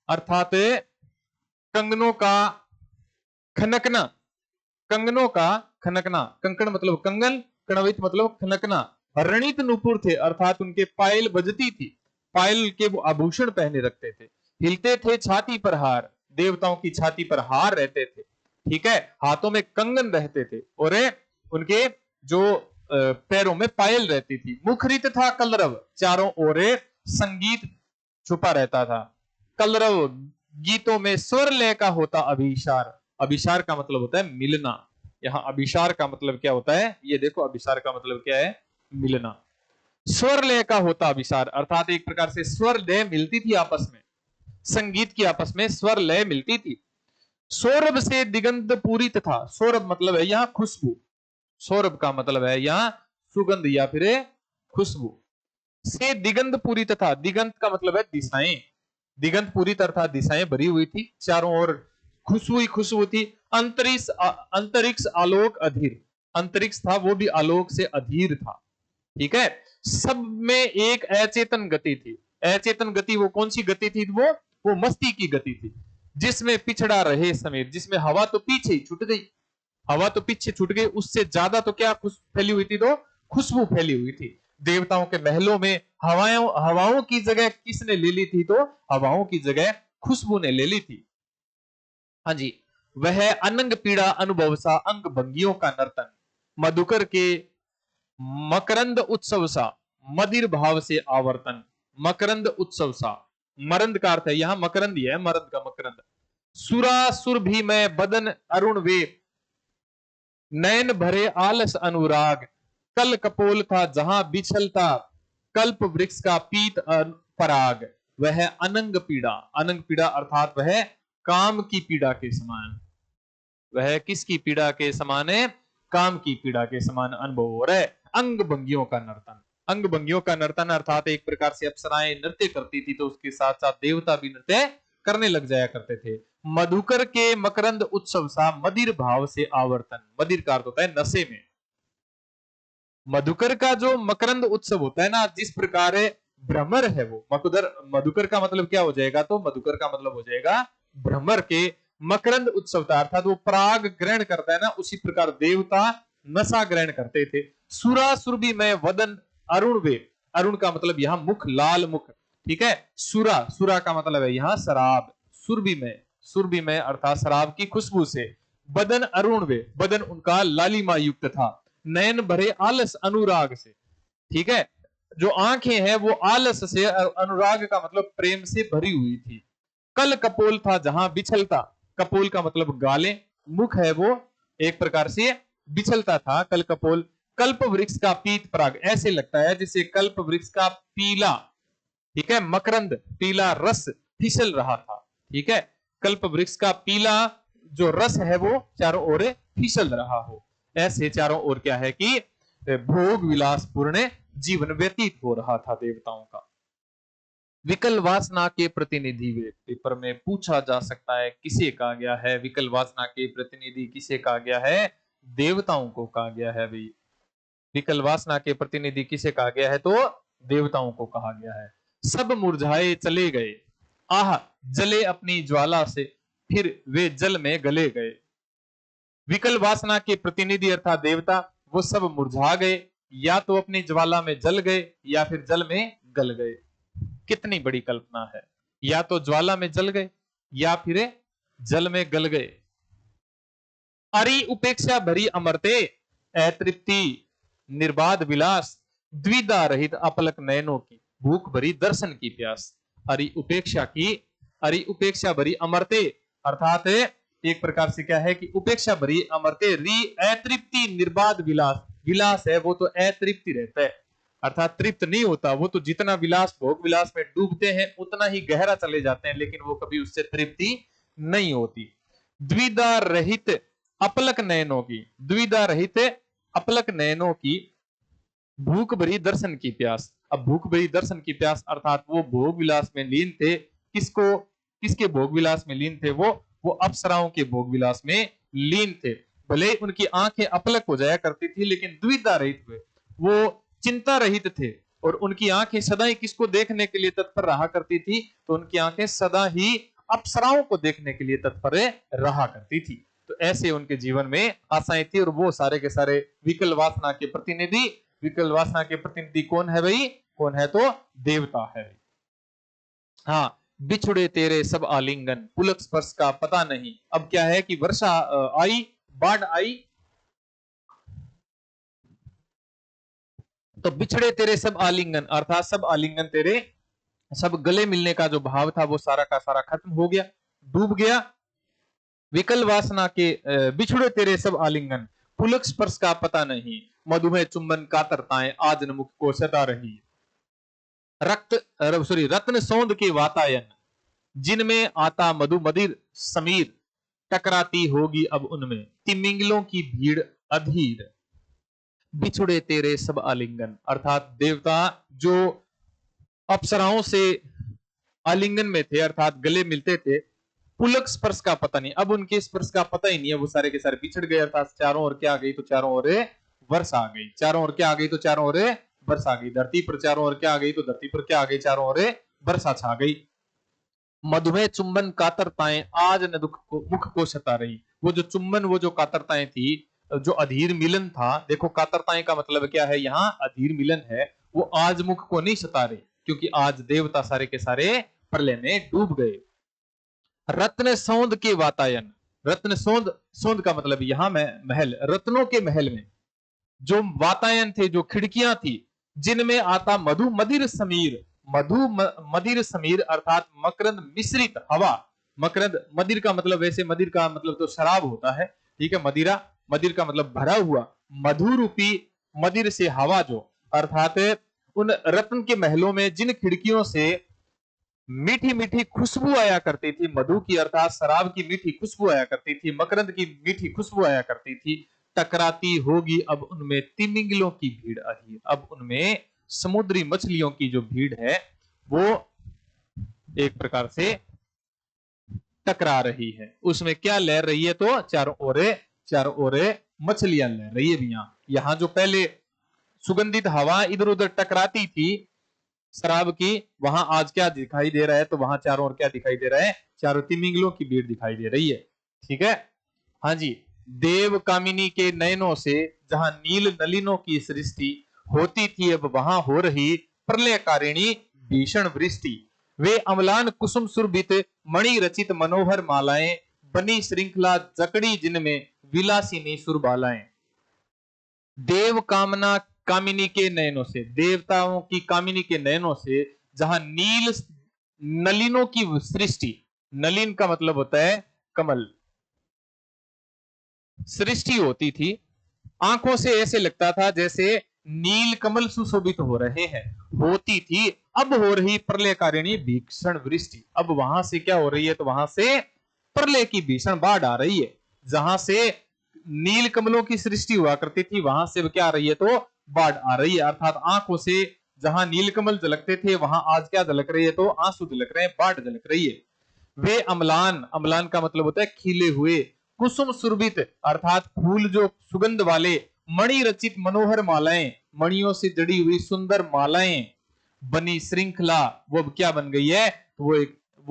अर्थात कंगनों का खनकना, कंगनों का खनकना, कंकण मतलब कंगन, कणवित मतलब खनकना। रणित नुपुर थे अर्थात उनके पायल बजती थी, पायल के वो आभूषण पहने रखते थे। हिलते थे छाती पर हार, देवताओं की छाती पर हार रहते थे, ठीक है, हाथों में कंगन रहते थे और उनके जो पैरों में पायल रहती थी। मुखरित था कलरव, चारों ओर संगीत छुपा रहता था। कलरव गीतों में स्वर लय का होता अभिशार, अभिशार का मतलब होता है मिलना। यहाँ अभिशार का मतलब क्या होता है, ये देखो अभिशार का मतलब क्या है, मिलना। स्वर लय का होता अभिशार अर्थात एक प्रकार से स्वर लय मिलती थी आपस में, संगीत की आपस में स्वर लय मिलती थी। सौरभ से दिगंत पूरित था, सौरभ मतलब है यहाँ खुशबू, सौरभ का मतलब है यहाँ सुगंध या फिर खुशबू। से दिगंत पूरित था, दिगंत का मतलब है दिशाएं, दिगंत पूरित अर्थात दिशाएं भरी हुई थी, चारों ओर खुशबू ही खुशबू थी। अंतरिक्ष आलोक अधीर, अंतरिक्ष था वो भी आलोक से अधीर था, ठीक है। सब में एक अचेतन गति थी, अचेतन गति वो कौन सी गति थी, वो मस्ती की गति थी, जिसमें पिछड़ा रहे समेत, जिसमें हवा तो पीछे ही छूट गई, हवा तो पीछे छूट गई, उससे ज्यादा तो क्या फैली हुई थी, तो खुशबू फैली हुई थी। देवताओं के महलों में हवाओं की जगह किसने ले ली थी, तो हवाओं की जगह खुशबू ने ले ली थी। हाँ जी, वह अनंग पीड़ा अनुभव सा अंग भंगियों का नर्तन, मधुकर के मकरंद उत्सव सा, मदिर भाव से आवर्तन। मकरंद उत्सव सा, मरंद का अर्थ है यहां मकरंद ही है, मरंद का मकरंद। सुरा सुर भी मैं बदन अरुण वे, नयन भरे आलस अनुराग, कल कपोल था जहां बिछलता, कल्प वृक्ष का पीत पराग। वह अनंग पीड़ा, अनंग पीड़ा अर्थात वह काम की पीड़ा के समान, वह किसकी पीड़ा के समान है, काम की पीड़ा के समान अनुभव हो रहा है। अंग भंगियों का नर्तन, अंग भंगियों का नर्तन अर्थात एक प्रकार से अप्सराएं नृत्य करती थी तो उसके साथ साथ देवता भी नृत्य करने लग जाया करते थे। मधुकर के मकरंद उत्सव सा मदिर भाव से आवर्तन, मदिर का अर्थ होता है नशे में। मधुकर का जो मकरंद उत्सव होता है ना, जिस प्रकार भ्रमर है वो मधुकर, मधुकर का मतलब क्या हो जाएगा, तो मधुकर का मतलब हो जाएगा भ्रमर के मकरंद उत्सव था, अर्थात वो पराग ग्रहण करता है ना, उसी प्रकार देवता नशा ग्रहण करते थे। सुरा सुरभि में वदन अरुण वे, अरुण का मतलब यहाँ मुख, लाल मुख, ठीक है। सुरा, सुरा का मतलब है यहाँ शराब, सुरभि में, सुरभि में अर्थात शराब की खुशबू से। बदन अरुण वे, बदन उनका लालिमा युक्त था, नयन भरे आलस अनुराग से, ठीक है, जो आंखें हैं वो आलस से, अनुराग का मतलब प्रेम से भरी हुई थी। कल कपोल था जहां बिछलता, कपोल का मतलब गाले, मुख है वो एक प्रकार से बिछलता था, कल कपोल। कल्प वृक्ष का पीत पराग, ऐसे लगता है जैसे कल्प वृक्ष का पीला, ठीक है, मकरंद पीला रस फिसल रहा था, ठीक है, कल्प वृक्ष का पीला जो रस है वो चारों ओर फिसल रहा हो, ऐसे चारों ओर क्या है कि भोग विलास पूर्ण जीवन व्यतीत हो रहा था देवताओं का। विकल वासना के प्रतिनिधि वे, पेपर में पूछा जा सकता है किसे कहा गया है, विकल वासना के प्रतिनिधि किसे कहा गया है, देवताओं को कहा गया है भाई। विकल वासना के प्रतिनिधि किसे कहा गया है, तो देवताओं को कहा गया है। सब मुरझाए चले गए, आह जले अपनी ज्वाला से, फिर वे जल में गले गए। विकल वासना के प्रतिनिधि अर्थात देवता, वो सब मुरझा गए, या तो अपनी ज्वाला में जल गए या फिर जल में गल गए। कितनी बड़ी कल्पना है, या तो ज्वाला में जल गए या फिर जल में गल गए। अरि उपेक्षा भरी अमरते, अतृप्ति निर्बाध विलास, द्विधा रहित अपलक नयनों की, भूख भरी दर्शन की प्यास। अरि उपेक्षा की, अरि उपेक्षा भरी अमरते, अर्थात एक प्रकार से क्या है कि उपेक्षा भरी अमरते, री अतृप्ति निर्बाध विलास, विलास है वो तो अतृप्ति रहता है, अर्थात तृप्त नहीं होता, वो तो जितना विलास भोग विलास में डूबते हैं उतना ही गहरा चले जाते हैं, लेकिन वो कभी उससे तृप्ति नहीं होती। द्विधा रहित अपलक नयनों की, द्विधा रहित अपलक नयनों की, भूख भरी दर्शन की प्यास। अब भूख भरी दर्शन की प्यास अर्थात वो भोग विलास में लीन थे, किसको, किसके भोग विलास में लीन थे, वो अप्सराओं के भोग विलास में लीन थे। भले उनकी आंखें अपलक हो जाया करती थी लेकिन द्विधा रहित हुए, वो चिंता रहित थे, और उनकी आंखें सदा ही किसको देखने के लिए तत्पर रहा करती थी, तो उनकी आंखें सदा ही अप्सराओं को देखने के लिए तत्पर रहा करती थी। तो ऐसे उनके जीवन में आशाएं थी, और वो सारे के सारे विकल वासना के प्रतिनिधि, विकल वासना के प्रतिनिधि कौन है भाई, कौन है, तो देवता है। हाँ, बिछुड़े तेरे सब आलिंगन, पुलक स्पर्श का पता नहीं। अब क्या है कि वर्षा आई, बाढ़ आई, तो बिछड़े तेरे सब आलिंगन अर्थात सब आलिंगन तेरे, सब गले मिलने का जो भाव था वो सारा का सारा खत्म हो गया, डूब गया। विकल वासना के बिछड़े तेरे सब आलिंगन, पुलक स्पर्श का पता नहीं, मधुमेह चुंबन कातरताएं आज न मुख को सता रही। रत्न सौंद के वातायन, जिनमें आता मधु मदिर समीर, टकराती होगी अब उनमें तिमिंगलों की भीड़ अधीर। बिछुड़े तेरे सब आलिंगन अर्थात देवता जो अप्सराओं से आलिंगन में थे अर्थात गले मिलते थे, पुलक स्पर्श का पता नहीं, अब उनके स्पर्श का पता ही नहीं है, वो सारे के सारे बिछड़ गए, अर्थात चारों ओर क्या आ गई, तो चारों ओर वर्षा आ गई, चारों ओर क्या आ गई, तो चारों ओर वर्षा आ गई, धरती पर चारों ओर क्या आ गई, तो धरती पर क्या आ गई, चारों ओर वर्षा छा गई। मधुमेह चुंबन कातरताएं आज न दुख को मुख को सता रही, वो जो चुंबन, वो जो कातरताएं थी, जो अधीर मिलन था, देखो कातरताएं का मतलब क्या है, यहाँ अधीर मिलन है, वो आज मुख को नहीं सता रही, क्योंकि आज देवता सारे के सारे प्रलय में डूब गए। रत्न सौंद के वातायन, रत्न सौंद, सौंद का मतलब यहां महल, रत्नों के महल में जो वातायन थे, जो खिड़कियां थी, जिनमें आता मधु मदिर समीर, मधु मदिर समीर अर्थात मकरंद मिश्रित हवा, मकरंद, मदिर का मतलब वैसे मदिर का मतलब तो शराब होता है, ठीक है, मदिरा, मदिर का मतलब भरा हुआ, मधु रूपी मदिर से हवा जो, अर्थात उन रत्न के महलों में जिन खिड़कियों से मीठी मीठी खुशबू आया करती थी, मधु की अर्थात शराब की मीठी खुशबू आया करती थी, मकरंद की मीठी खुशबू आया करती थी, टकराती होगी अब उनमें तिमिंगलों की भीड़ अधीर, अब उनमें समुद्री मछलियों की जो भीड़ है वो एक प्रकार से टकरा रही है, उसमें क्या लहर रही है, तो चारों ओर मछलियां लहर रही है। यहाँ जो पहले सुगंधित हवा इधर उधर टकराती थी शराब की, वहां आज क्या दिखाई दे रहा है, तो वहां चारों ओर क्या दिखाई दे रहा है, चारों तिमिंगलों की भीड़ दिखाई दे रही है, ठीक है। हाँ जी, देव कामिनी के नयनों से जहां नील नलिनों की सृष्टि होती थी, अब वहां हो रही प्रलयकारिणी भीषण वृष्टि। वे अम्लान कुसुम सुरभित मणि रचित मनोहर मालाएं, बनी श्रृंखला जकड़ी जिनमें विलासिनी सुरबालाएं। देव कामना कामिनी के नयनों से, देवताओं की कामिनी के नयनों से जहां नील नलिनों की सृष्टि, नलिन का मतलब होता है कमल, सृष्टि होती थी, आंखों से ऐसे लगता था जैसे नील कमल सुशोभित हो रहे हैं, होती थी, अब हो रही प्रलयकारिणी भीषण वृष्टि, अब वहां से क्या हो रही है, तो वहां से प्रलय की भीषण बाढ़ आ रही है, जहां से नील कमलों की सृष्टि हुआ करती थी वहां से क्या आ रही है, तो बाढ़ आ रही है, अर्थात आंखों से जहां नील कमल झलकते थे वहां आज क्या झलक रही है, तो आंसू झलक रहे हैं, बाढ़ झलक रही है। वे अम्लान, अम्लान का मतलब होता है खिले हुए, कुसुम सुरभित अर्थात फूल जो सुगंध वाले, मणि रचित मनोहर मालाएं, मणियों से जड़ी हुई सुंदर मालाएं, बनी श्रृंखला, वो क्या बन गई है, वो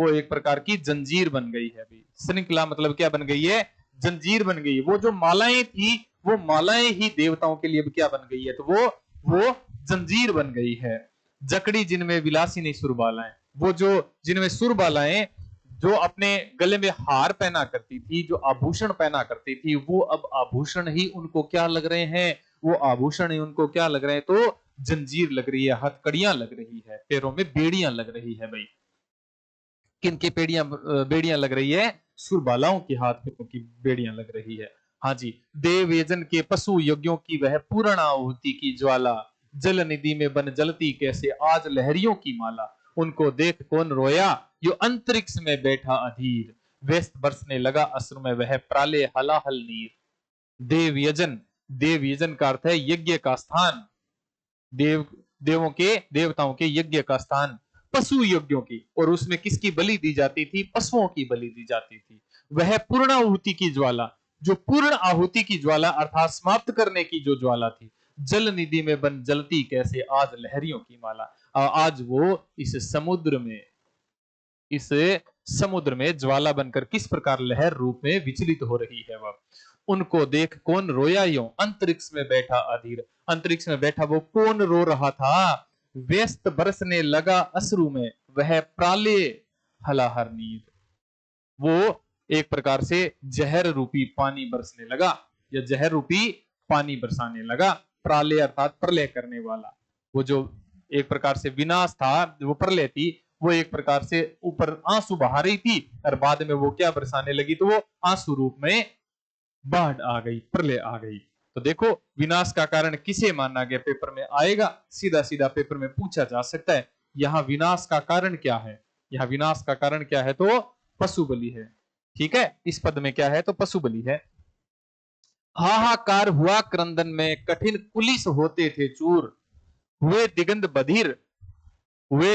एक प्रकार की जंजीर बन गई है। अभी श्रृंखला मतलब क्या बन गई है, जंजीर बन गई। वो जो मालाएं थी वो मालाएं ही देवताओं के लिए क्या बन गई है, तो वो जंजीर बन गई है। जकड़ी जिनमें विलासिनी सुरबालाएं, वो जो जिनमें सुरबालाएं जो अपने गले में हार पहना करती थी, जो आभूषण पहना करती थी, वो अब आभूषण ही उनको क्या लग रहे हैं, वो आभूषण ही उनको क्या लग रहे हैं, तो जंजीर लग रही है, हथकड़ियां लग रही है, पैरों में बेड़ियां लग रही है भाई। किनकी बेड़ियां लग रही है, सुरबालाओं के हाथ में की बेड़ियां लग रही है। हाँ जी, देव यजन के पशु यज्ञों की वह पूर्ण आहुति की ज्वाला, जल निधि में बन जलती कैसे आज लहरियों की माला। उनको देख कौन रोया, यो अंतरिक्ष में बैठा अधीर, व्यस्त बरसने लगा अश्रु में वह प्राले हलाहल नीर। देव यजन, देव यजन का अर्थ है यज्ञ का स्थान, देव देवों के देवताओं के यज्ञ का स्थान, पशु यज्ञों की, और उसमें किसकी बलि दी जाती थी, पशुओं की बलि दी जाती थी। वह पूर्ण आहुति की ज्वाला, जो पूर्ण आहुति की ज्वाला अर्थात समाप्त करने की जो ज्वाला थी, जल निधि में बन जलती कैसे आज लहरियों की माला। आज वो इस समुद्र में ज्वाला बनकर किस प्रकार लहर रूप में विचलित हो रही है वह। उनको देख कौन रोया यूं अंतरिक्ष में बैठा अधीर, अंतरिक्ष में बैठा वो कौन रो रहा था, व्यस्त बरसने लगा अश्रु में वह प्राले हलाहर नीर। वो एक प्रकार से जहर रूपी पानी बरसने लगा, या जहर रूपी पानी बरसाने लगा। प्राले अर्थात प्रलय करने वाला, वो जो एक प्रकार से विनाश था, वो प्रलय थी, वो एक प्रकार से ऊपर आंसू बहा रही थी और बाद में वो क्या बरसाने लगी, तो वो आंसू रूप में बाढ़ आ गई, प्रलय आ गई। तो देखो विनाश का कारण किसे माना गया, पेपर में आएगा, सीधा सीधा पेपर में पूछा जा सकता है। यहाँ विनाश का कारण क्या है, यहाँ विनाश का कारण क्या है, तो पशु बलि है। ठीक है, इस पद में क्या है, तो पशु बलि है। हाहाकार हुआ क्रंदन में कठिन कुलिस होते थे चूर, हुए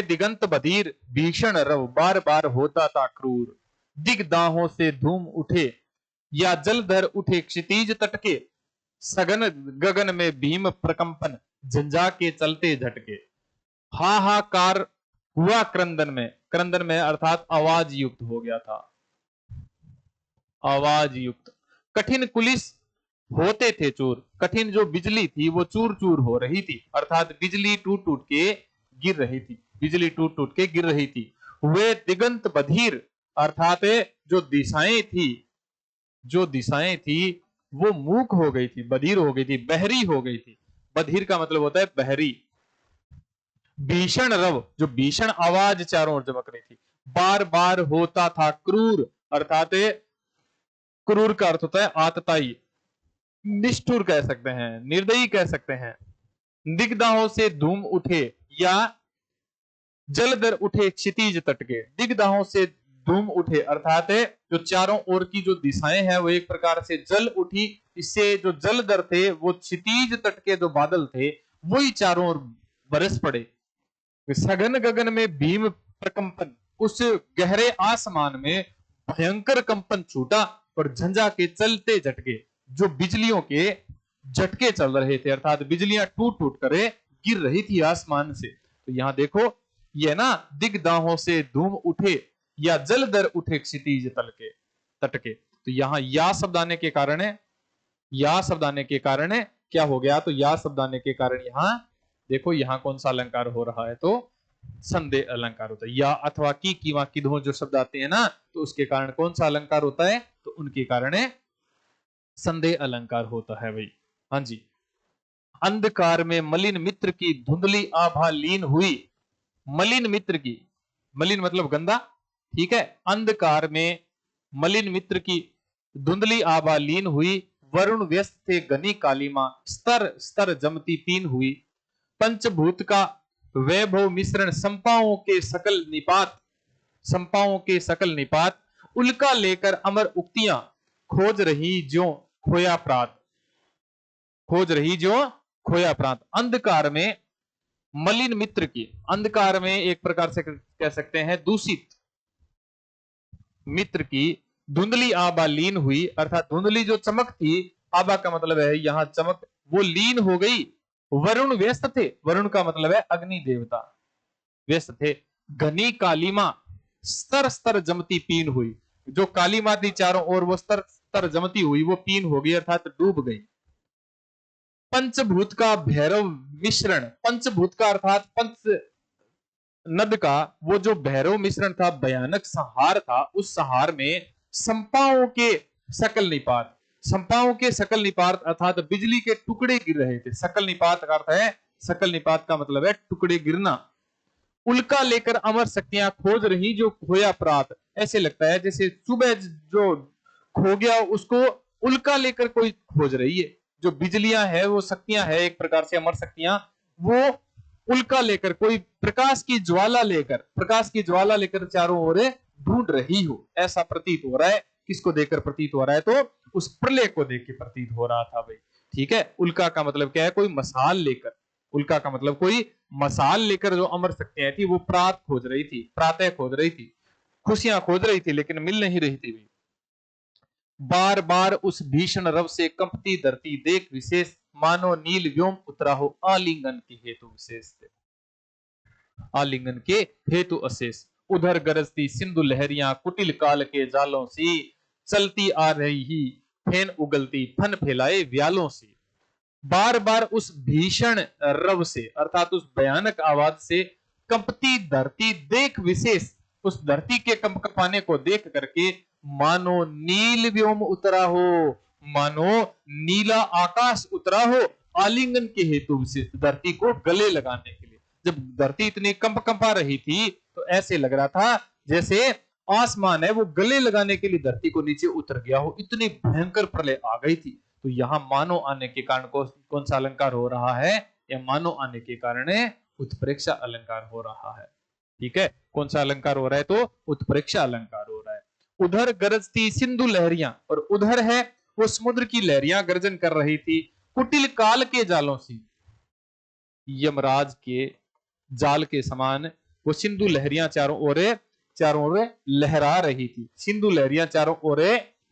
दिगंत बधिर भीषण रव बार बार होता था क्रूर। दिग्दाहों से धूम उठे या जलधर उठे क्षितिज तट के, सघन गगन में भीम प्रकंपन झंझा के चलते झटके। हाहाकार हुआ क्रंदन में, क्रंदन में अर्थात आवाज युक्त हो गया था, आवाज युक्त। कठिन कुलिस होते थे चूर, कठिन जो बिजली थी वो चूर चूर हो रही थी, अर्थात बिजली टूट टूट के गिर रही थी, बिजली टूट टूट के गिर रही थी। वे दिगंत बधिर अर्थात जो दिशाएं थी, जो दिशाएं थी वो मूक हो गई थी, बधिर हो गई थी, बहरी हो गई थी। बधिर का मतलब होता है बहरी। भीषण रव, जो भीषण आवाज चारों ओर चमक रही थी। बार बार होता था क्रूर, अर्थात क्रूर का अर्थ होता है आतताई, निष्ठुर कह सकते हैं, निर्दयी कह सकते हैं। दिग्दाहों से धूम उठे या जलधर उठे क्षितिज तट के, दिग्दाहों से धूम उठे अर्थात जो चारों ओर की जो दिशाएं हैं वो एक प्रकार से जल उठी, इससे जो जलधर थे वो क्षितिज तट के जो बादल थे वही चारों ओर बरस पड़े। सघन गगन में भीम प्रकंपन, उस गहरे आसमान में भयंकर कंपन छूटा, और झंझा के चलते झटके, जो बिजलियों के झटके चल रहे थे, अर्थात बिजलियां टूट टूट कर गिर रही थी आसमान से। तो यहां देखो ये ना, दिग्दाहों से धूम उठे या जलधर उठे क्षितिज तल के तट के। तो यहां या शब्द आने के कारण है, या शब्द आने के कारण है क्या हो गया, तो या शब्द आने के कारण यहां देखो यहां कौन सा अलंकार हो रहा है, तो संदेह अलंकार होता है। या अथवा की कीवा किधो जो शब्द आते हैं ना, तो उसके कारण कौन सा अलंकार होता है, तो उनके कारण संदेह अलंकार होता है भाई। हाँ जी, अंधकार में मलिन मित्र की धुंधली आभा लीन हुई, मलिन मित्र की, मलिन मतलब गंदा, ठीक है। अंधकार में मलिन मित्र की धुंधली आभा लीन हुई, वरुण व्यस्त थे घनी कालीमा, स्तर स्तर जमती पीन हुई। पंचभूत का वैभव मिश्रण संपाओं के सकल निपात, संपाओं के सकल निपात, उल्का लेकर अमर उक्तियां खोज रही जो खोया प्रात, खोज रही जो खोया प्रात। अंधकार में मलिन मित्र की, अंधकार में एक प्रकार से कह सकते हैं दूषित मित्र की धुंधली आभा लीन हुई, अर्थात धुंधली जो चमक थी, आभा का मतलब है यहां चमक, वो लीन हो गई। वरुण व्यस्त थे, वरुण का मतलब है अग्नि देवता, व्यस्त थे। घनी कालीमा, स्तर स्तर जमती पीन हुई, जो कालीमा थी चारों ओर वो स्तर स्तर जमती हुई, वो पीन हो गई अर्थात डूब गई। पंचभूत का भैरव मिश्रण, पंचभूत का अर्थात पंच नद का वो जो भैरव मिश्रण था, भयानक संहार था, उस संहार में संपाओं के सकल निपात, संपाओं के सकल निपात अर्थात बिजली के टुकड़े गिर रहे थे। सकल निपात का अर्थ है, सकल निपात का मतलब है टुकड़े गिरना। उल्का लेकर अमर शक्तियां खोज रही जो खोया प्रात, ऐसे लगता है जैसे सुबह जो खो गया उसको उल्का लेकर कोई खोज रही है। जो बिजलियां है वो शक्तियां है एक प्रकार से अमर शक्तियां, वो उल्का लेकर, कोई प्रकाश की ज्वाला लेकर, प्रकाश की ज्वाला लेकर चारों ओर ढूंढ रही हो, ऐसा प्रतीत हो रहा है। किसको देखकर प्रतीत हो रहा है? तो उस प्रलय को देख के प्रतीत हो रहा था भाई। ठीक है, उल्का का मतलब क्या है? कोई मसाल लेकर, उल्का का मतलब कोई मसाल लेकर जो अमर शक्तियां थी वो प्रात खोज रही थी, प्रातः खोज रही थी, खुशियां खोज रही थी, लेकिन मिल नहीं रही थी भाई। बार बार उस भीषण रव से कंपती धरती देख विशेष, मानो नील व्योम उतरा हो आलिंगन के हेतु विशेष, आलिंगन के हेतु अशेष। उधर गरजती सिंधु लहरियां कुटिल काल के जालों सी, चलती आ रही ही फेन उगलती फन फैलाए व्यालों से। बार बार उस भीषण रव से अर्थात उस भयानक आवाज से कंपती धरती देख विशेष, उस धरती के कंपने को देख करके मानो नील व्योम उतरा हो, मानो नीला आकाश उतरा हो आलिंगन के हेतु विशेष, धरती को गले लगाने के लिए। जब धरती इतनी कंपा रही थी तो ऐसे लग रहा था जैसे आसमान है वो गले लगाने के लिए धरती को नीचे उतर गया हो, इतनी भयंकर प्रलय आ गई थी। तो यहां मानो आने के कारण कौन सा अलंकार हो रहा है? या मानो आने के कारण उत्प्रेक्षा अलंकार हो रहा है। ठीक है, कौन सा अलंकार हो रहा है? तो उत्प्रेक्षा अलंकार हो रहा है। उधर गरजती सिंधु लहरियां, और उधर है वो समुद्र की लहरियां गर्जन कर रही थी, कुटिल काल के जालों से, यमराज के जाल के समान वो सिंधु लहरियां चारों ओर लहरा रही थी, सिंधु लहरियां चारों ओर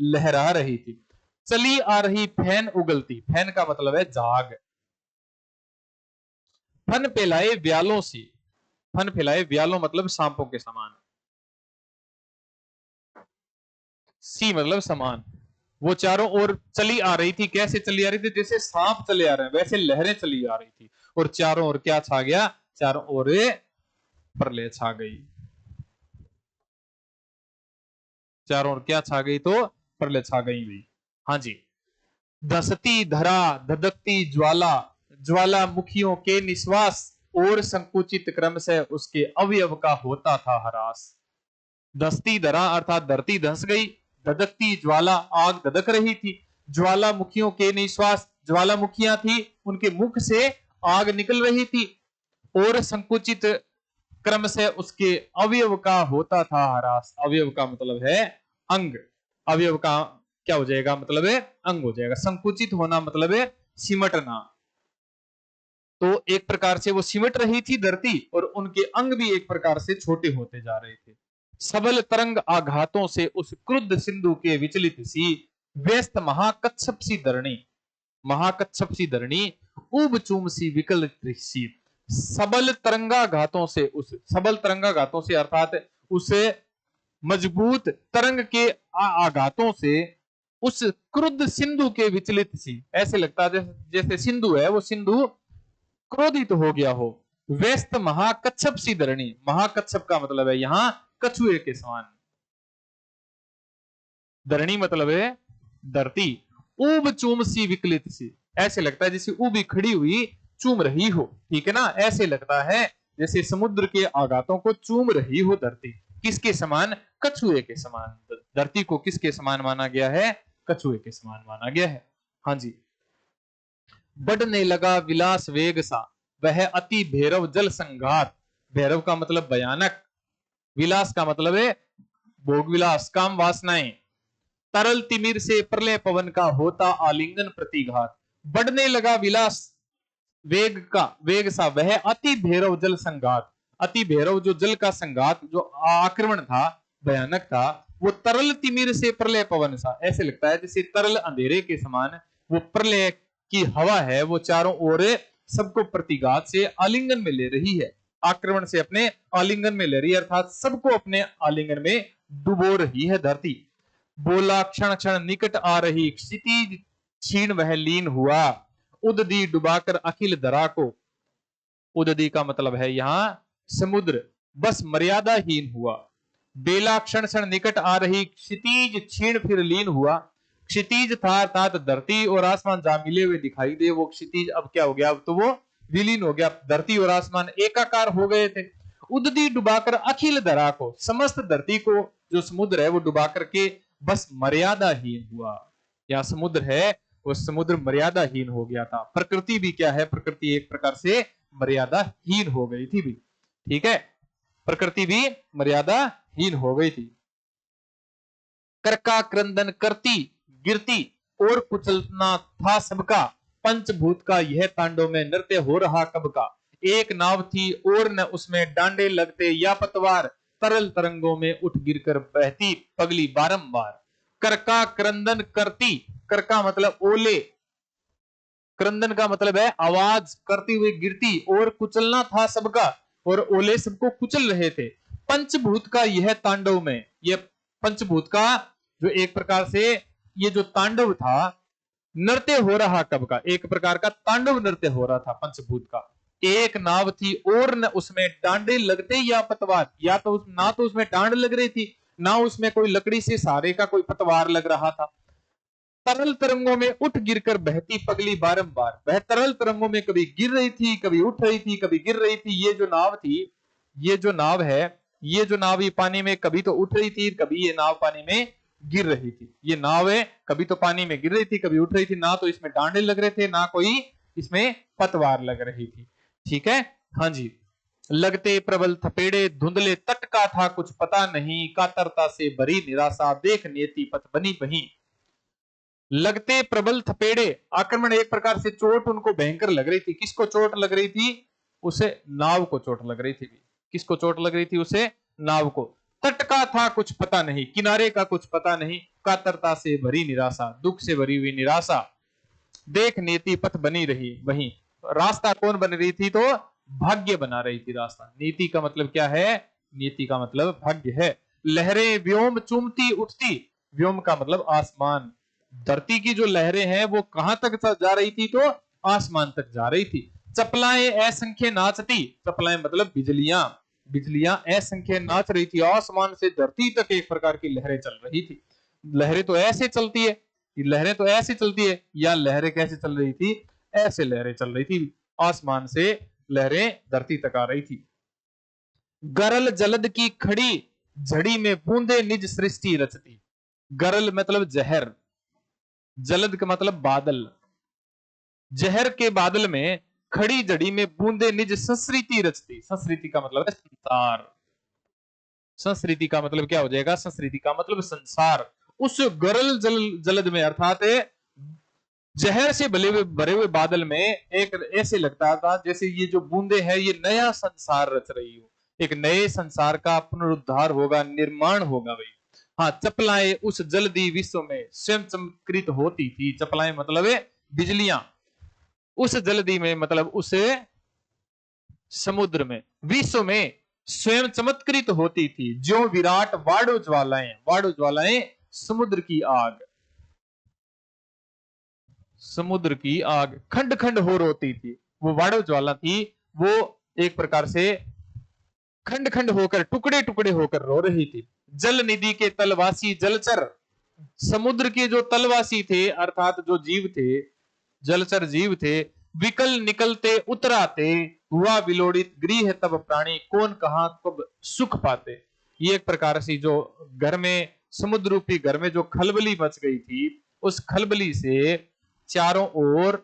लहरा रही थी। चली आ रही फैन उगलती, फैन का मतलब है जाग, फन फैलाए व्यालों से, फन फैलाए व्यालों मतलब सांपों के समान, सी मतलब समान। वो चारों ओर चली आ रही थी, कैसे चली आ रही थी? जैसे सांप चले आ रहे हैं वैसे लहरें चली आ रही थी, और चारों ओर क्या छा गया? चारों ओर प्रलय छा गई, चारों ओर क्या छा गई? तो प्रलय छा गई भी। हाँ जी। धसती धरा धधकती ज्वाला, ज्वालामुखियों के निश्वास, और संकुचित क्रम से उसके अवयव का होता था हरास। धसती धरा अर्थात धरती धंस गई, धधकती ज्वाला आग धधक रही थी, ज्वालामुखियों के निश्वास, ज्वालामुखियां थी उनके मुख से आग निकल रही थी, और संकुचित क्रम से उसके अवयव का होता था हरास। अवयव का मतलब है अंग, अवयव का क्या हो जाएगा? मतलब है अंग हो जाएगा। संकुचित होना मतलब है सिमटना, तो एक प्रकार से वो सिमट रही थी धरती, और उनके अंग भी एक प्रकार से छोटे होते जा रहे थे। सबल तरंग आघातों से उस क्रुद्ध सिंधु के विचलित सी, व्यस्त महाकच्छप सी धरणी, महाकच्छप सी धरणी उब चूम सी विकलित सी। सबल तरंगाघातों से, उस सबल तरंगाघातों से अर्थात उसे मजबूत तरंग के आघातों से उस क्रुद्ध सिंधु के विचलित सी, ऐसे लगता है जैसे सिंधु है वो सिंधु क्रोधित हो गया हो। व्यस्त महाकच्छप सी धरणी, महाकच्छप का मतलब है यहां कछुए के समान, धरणी मतलब है धरती, ऊब चूम सी विकलित सी, ऐसे लगता है जैसे ऊबी खड़ी हुई चूम रही हो। ठीक है ना, ऐसे लगता है जैसे समुद्र के आघातों को चूम रही हो धरती। किसके समान? कछुए के समान। धरती को किसके समान माना गया है? कछुए के समान माना गया है। हाँ जी। बढ़ने लगा विलास वेग सा, वह अति भैरव जल संघात, भैरव का मतलब भयानक, विलास का मतलब है भोग विलास काम वासनाएं, तरल तिमिर से प्रलय पवन का होता आलिंगन प्रतिघात। बढ़ने लगा विलास वेग का, वेग सा, वह अति भैरव जल संघात, अति भैरव जो जल का संघात जो आक्रमण था भयानक था, वो तरल तिमिर से प्रलय पवन सा, ऐसे लगता है जैसे तरल अंधेरे के समान वो प्रलय की हवा है, वो चारों ओर सबको प्रतिघात से आलिंगन में ले रही है, आक्रमण से अपने आलिंगन में ले रही है, अर्थात सबको अपने आलिंगन में डुबो रही है धरती। बोला क्षण क्षण निकट आ रही क्षितिज क्षीण वह लीन हुआ, उददी डुबाकर अखिल धरा को, उददी का मतलब है यहां समुद्र, बस मर्यादाहीन हुआ। बेला क्षण क्षण निकट आ रही, क्षितिज क्षीण फिर लीन हुआ। क्षितिज था अर्थात धरती और आसमान जा मिले हुए दिखाई दे, वो क्षितिज अब क्या हो गया, अब तो वो विलीन हो गया। धरती और आसमान एकाकार हो गए थे। उददी डुबाकर अखिल धरा को, समस्त धरती को जो समुद्र है वो डुबा करके बस मर्यादाहीन हुआ। या समुद्र है वो समुद्र मर्यादाहीन हो गया था। प्रकृति भी क्या है, प्रकृति एक प्रकार से मर्यादाहीन हो गई थी भी। ठीक है, प्रकृति भी मर्यादाहीन हो गई थी। करका क्रंदन करती गिरती और कुचलना था सबका, पंचभूत का यह तांडव में नृत्य हो रहा कब का। एक नाव थी और न उसमें डांडे लगते या पतवार, तरल तरंगों में उठ गिरकर बहती पगली बारंबार। करका क्रंदन करती, करका मतलब ओले, क्रंदन का मतलब है आवाज करती हुई गिरती, और कुचलना था सबका, और ओले सबको कुचल रहे थे। पंचभूत का यह तांडव में, ये पंचभूत का जो एक प्रकार से ये जो तांडव था, नृत्य हो रहा कब का, एक प्रकार का तांडव नृत्य हो रहा था पंचभूत का। एक नाव थी और न उसमें डांडे लगते या पतवार, या तो ना तो उसमें डांड लग रही थी, ना उसमें कोई लकड़ी से सहारे का कोई पतवार लग रहा था। तरल तरंगों में उठ गिरकर बहती पगली बारंबार, वह तरल तरंगों में कभी गिर रही थी, कभी उठ रही थी, कभी गिर रही थी। ये जो नाव थी, ये जो नाव है, ये जो नाव ये पानी में कभी तो उठ रही थी, कभी ये नाव पानी में गिर रही थी। ये नाव है कभी तो पानी में गिर रही थी, कभी उठ रही थी, ना तो इसमें डांडे लग रहे थे, ना कोई इसमें पतवार लग रही थी। ठीक है, हाँ जी। लगते प्रबल थपेड़े धुंधले तट का था कुछ पता नहीं, कातरता से भरी निराशा देख नियति पथ बनी वहीं। लगते प्रबल थपेड़े, आक्रमण एक प्रकार से चोट उनको भयंकर लग रही थी। किसको चोट लग रही थी, उसे नाव को चोट लग रही थी। किसको चोट लग रही थी, उसे नाव को। तट का था कुछ पता नहीं, किनारे का कुछ पता नहीं, कातरता से भरी निराशा, दुख से भरी हुई निराशा। देख नीति पथ बनी रही वहीं, रास्ता कौन बन रही थी, तो भाग्य बना रही थी रास्ता। नीति का मतलब क्या है, नीति का मतलब भाग्य है। लहरें व्योम चूमती उठती, व्योम का मतलब आसमान, धरती की जो लहरें हैं वो कहां तक जा रही थी, तो आसमान तक जा रही थी। चपलाएं असंख्य नाचती, चपलाएं मतलब बिजलियां, बिजलियां असंख्य नाच रही थी, आसमान से धरती तक एक प्रकार की लहरें चल रही थी। लहरें तो ऐसे चलती है, लहरें तो ऐसे चलती है, या लहरें कैसे चल रही थी, ऐसे लहरें चल रही थी, आसमान से लहरें धरती तक आ रही थी। गरल जलद की खड़ी झड़ी में बूंदे निज सृष्टि रचती, गरल मतलब जहर, जलद का मतलब बादल, जहर के बादल में खड़ी जड़ी में बूंदे निज संस्कृति रचती। संस्कृति का मतलब है संसार, संस्कृति का मतलब क्या हो जाएगा, संस्कृति का मतलब संसार। उस गरल जलद में अर्थात जहर से भरे हुए बादल में एक ऐसे लगता था जैसे ये जो बूंदे हैं ये नया संसार रच रही हो, एक नए संसार का पुनरुद्धार होगा, निर्माण होगा भाई। हाँ, चपलाएं उस जल्दी विश्व में स्वयं चमत्कृत होती थी। चपलाएं मतलब बिजलियां, उस जल्दी में मतलब उस समुद्र में, विश्व में स्वयं चमत्कृत होती थी। जो विराट वाडो ज्वालाएं, वाडो ज्वालाएं समुद्र की आग, समुद्र की आग खंड खंड हो रोती थी। वो वाडो ज्वाला थी, वो एक प्रकार से खंड खंड होकर, टुकड़े टुकड़े होकर रो रही थी। जल निधि के तलवासी जलचर, समुद्र के जो तलवासी थे अर्थात जो जीव थे, जलचर जीव थे, विकल निकलते उतराते, हुआ विलोड़ित गृह तब प्राणी, कौन कहां कब सुख पाते। ये एक प्रकार से जो घर में, समुद्र रूपी घर में जो खलबली मच गई थी, उस खलबली से चारों ओर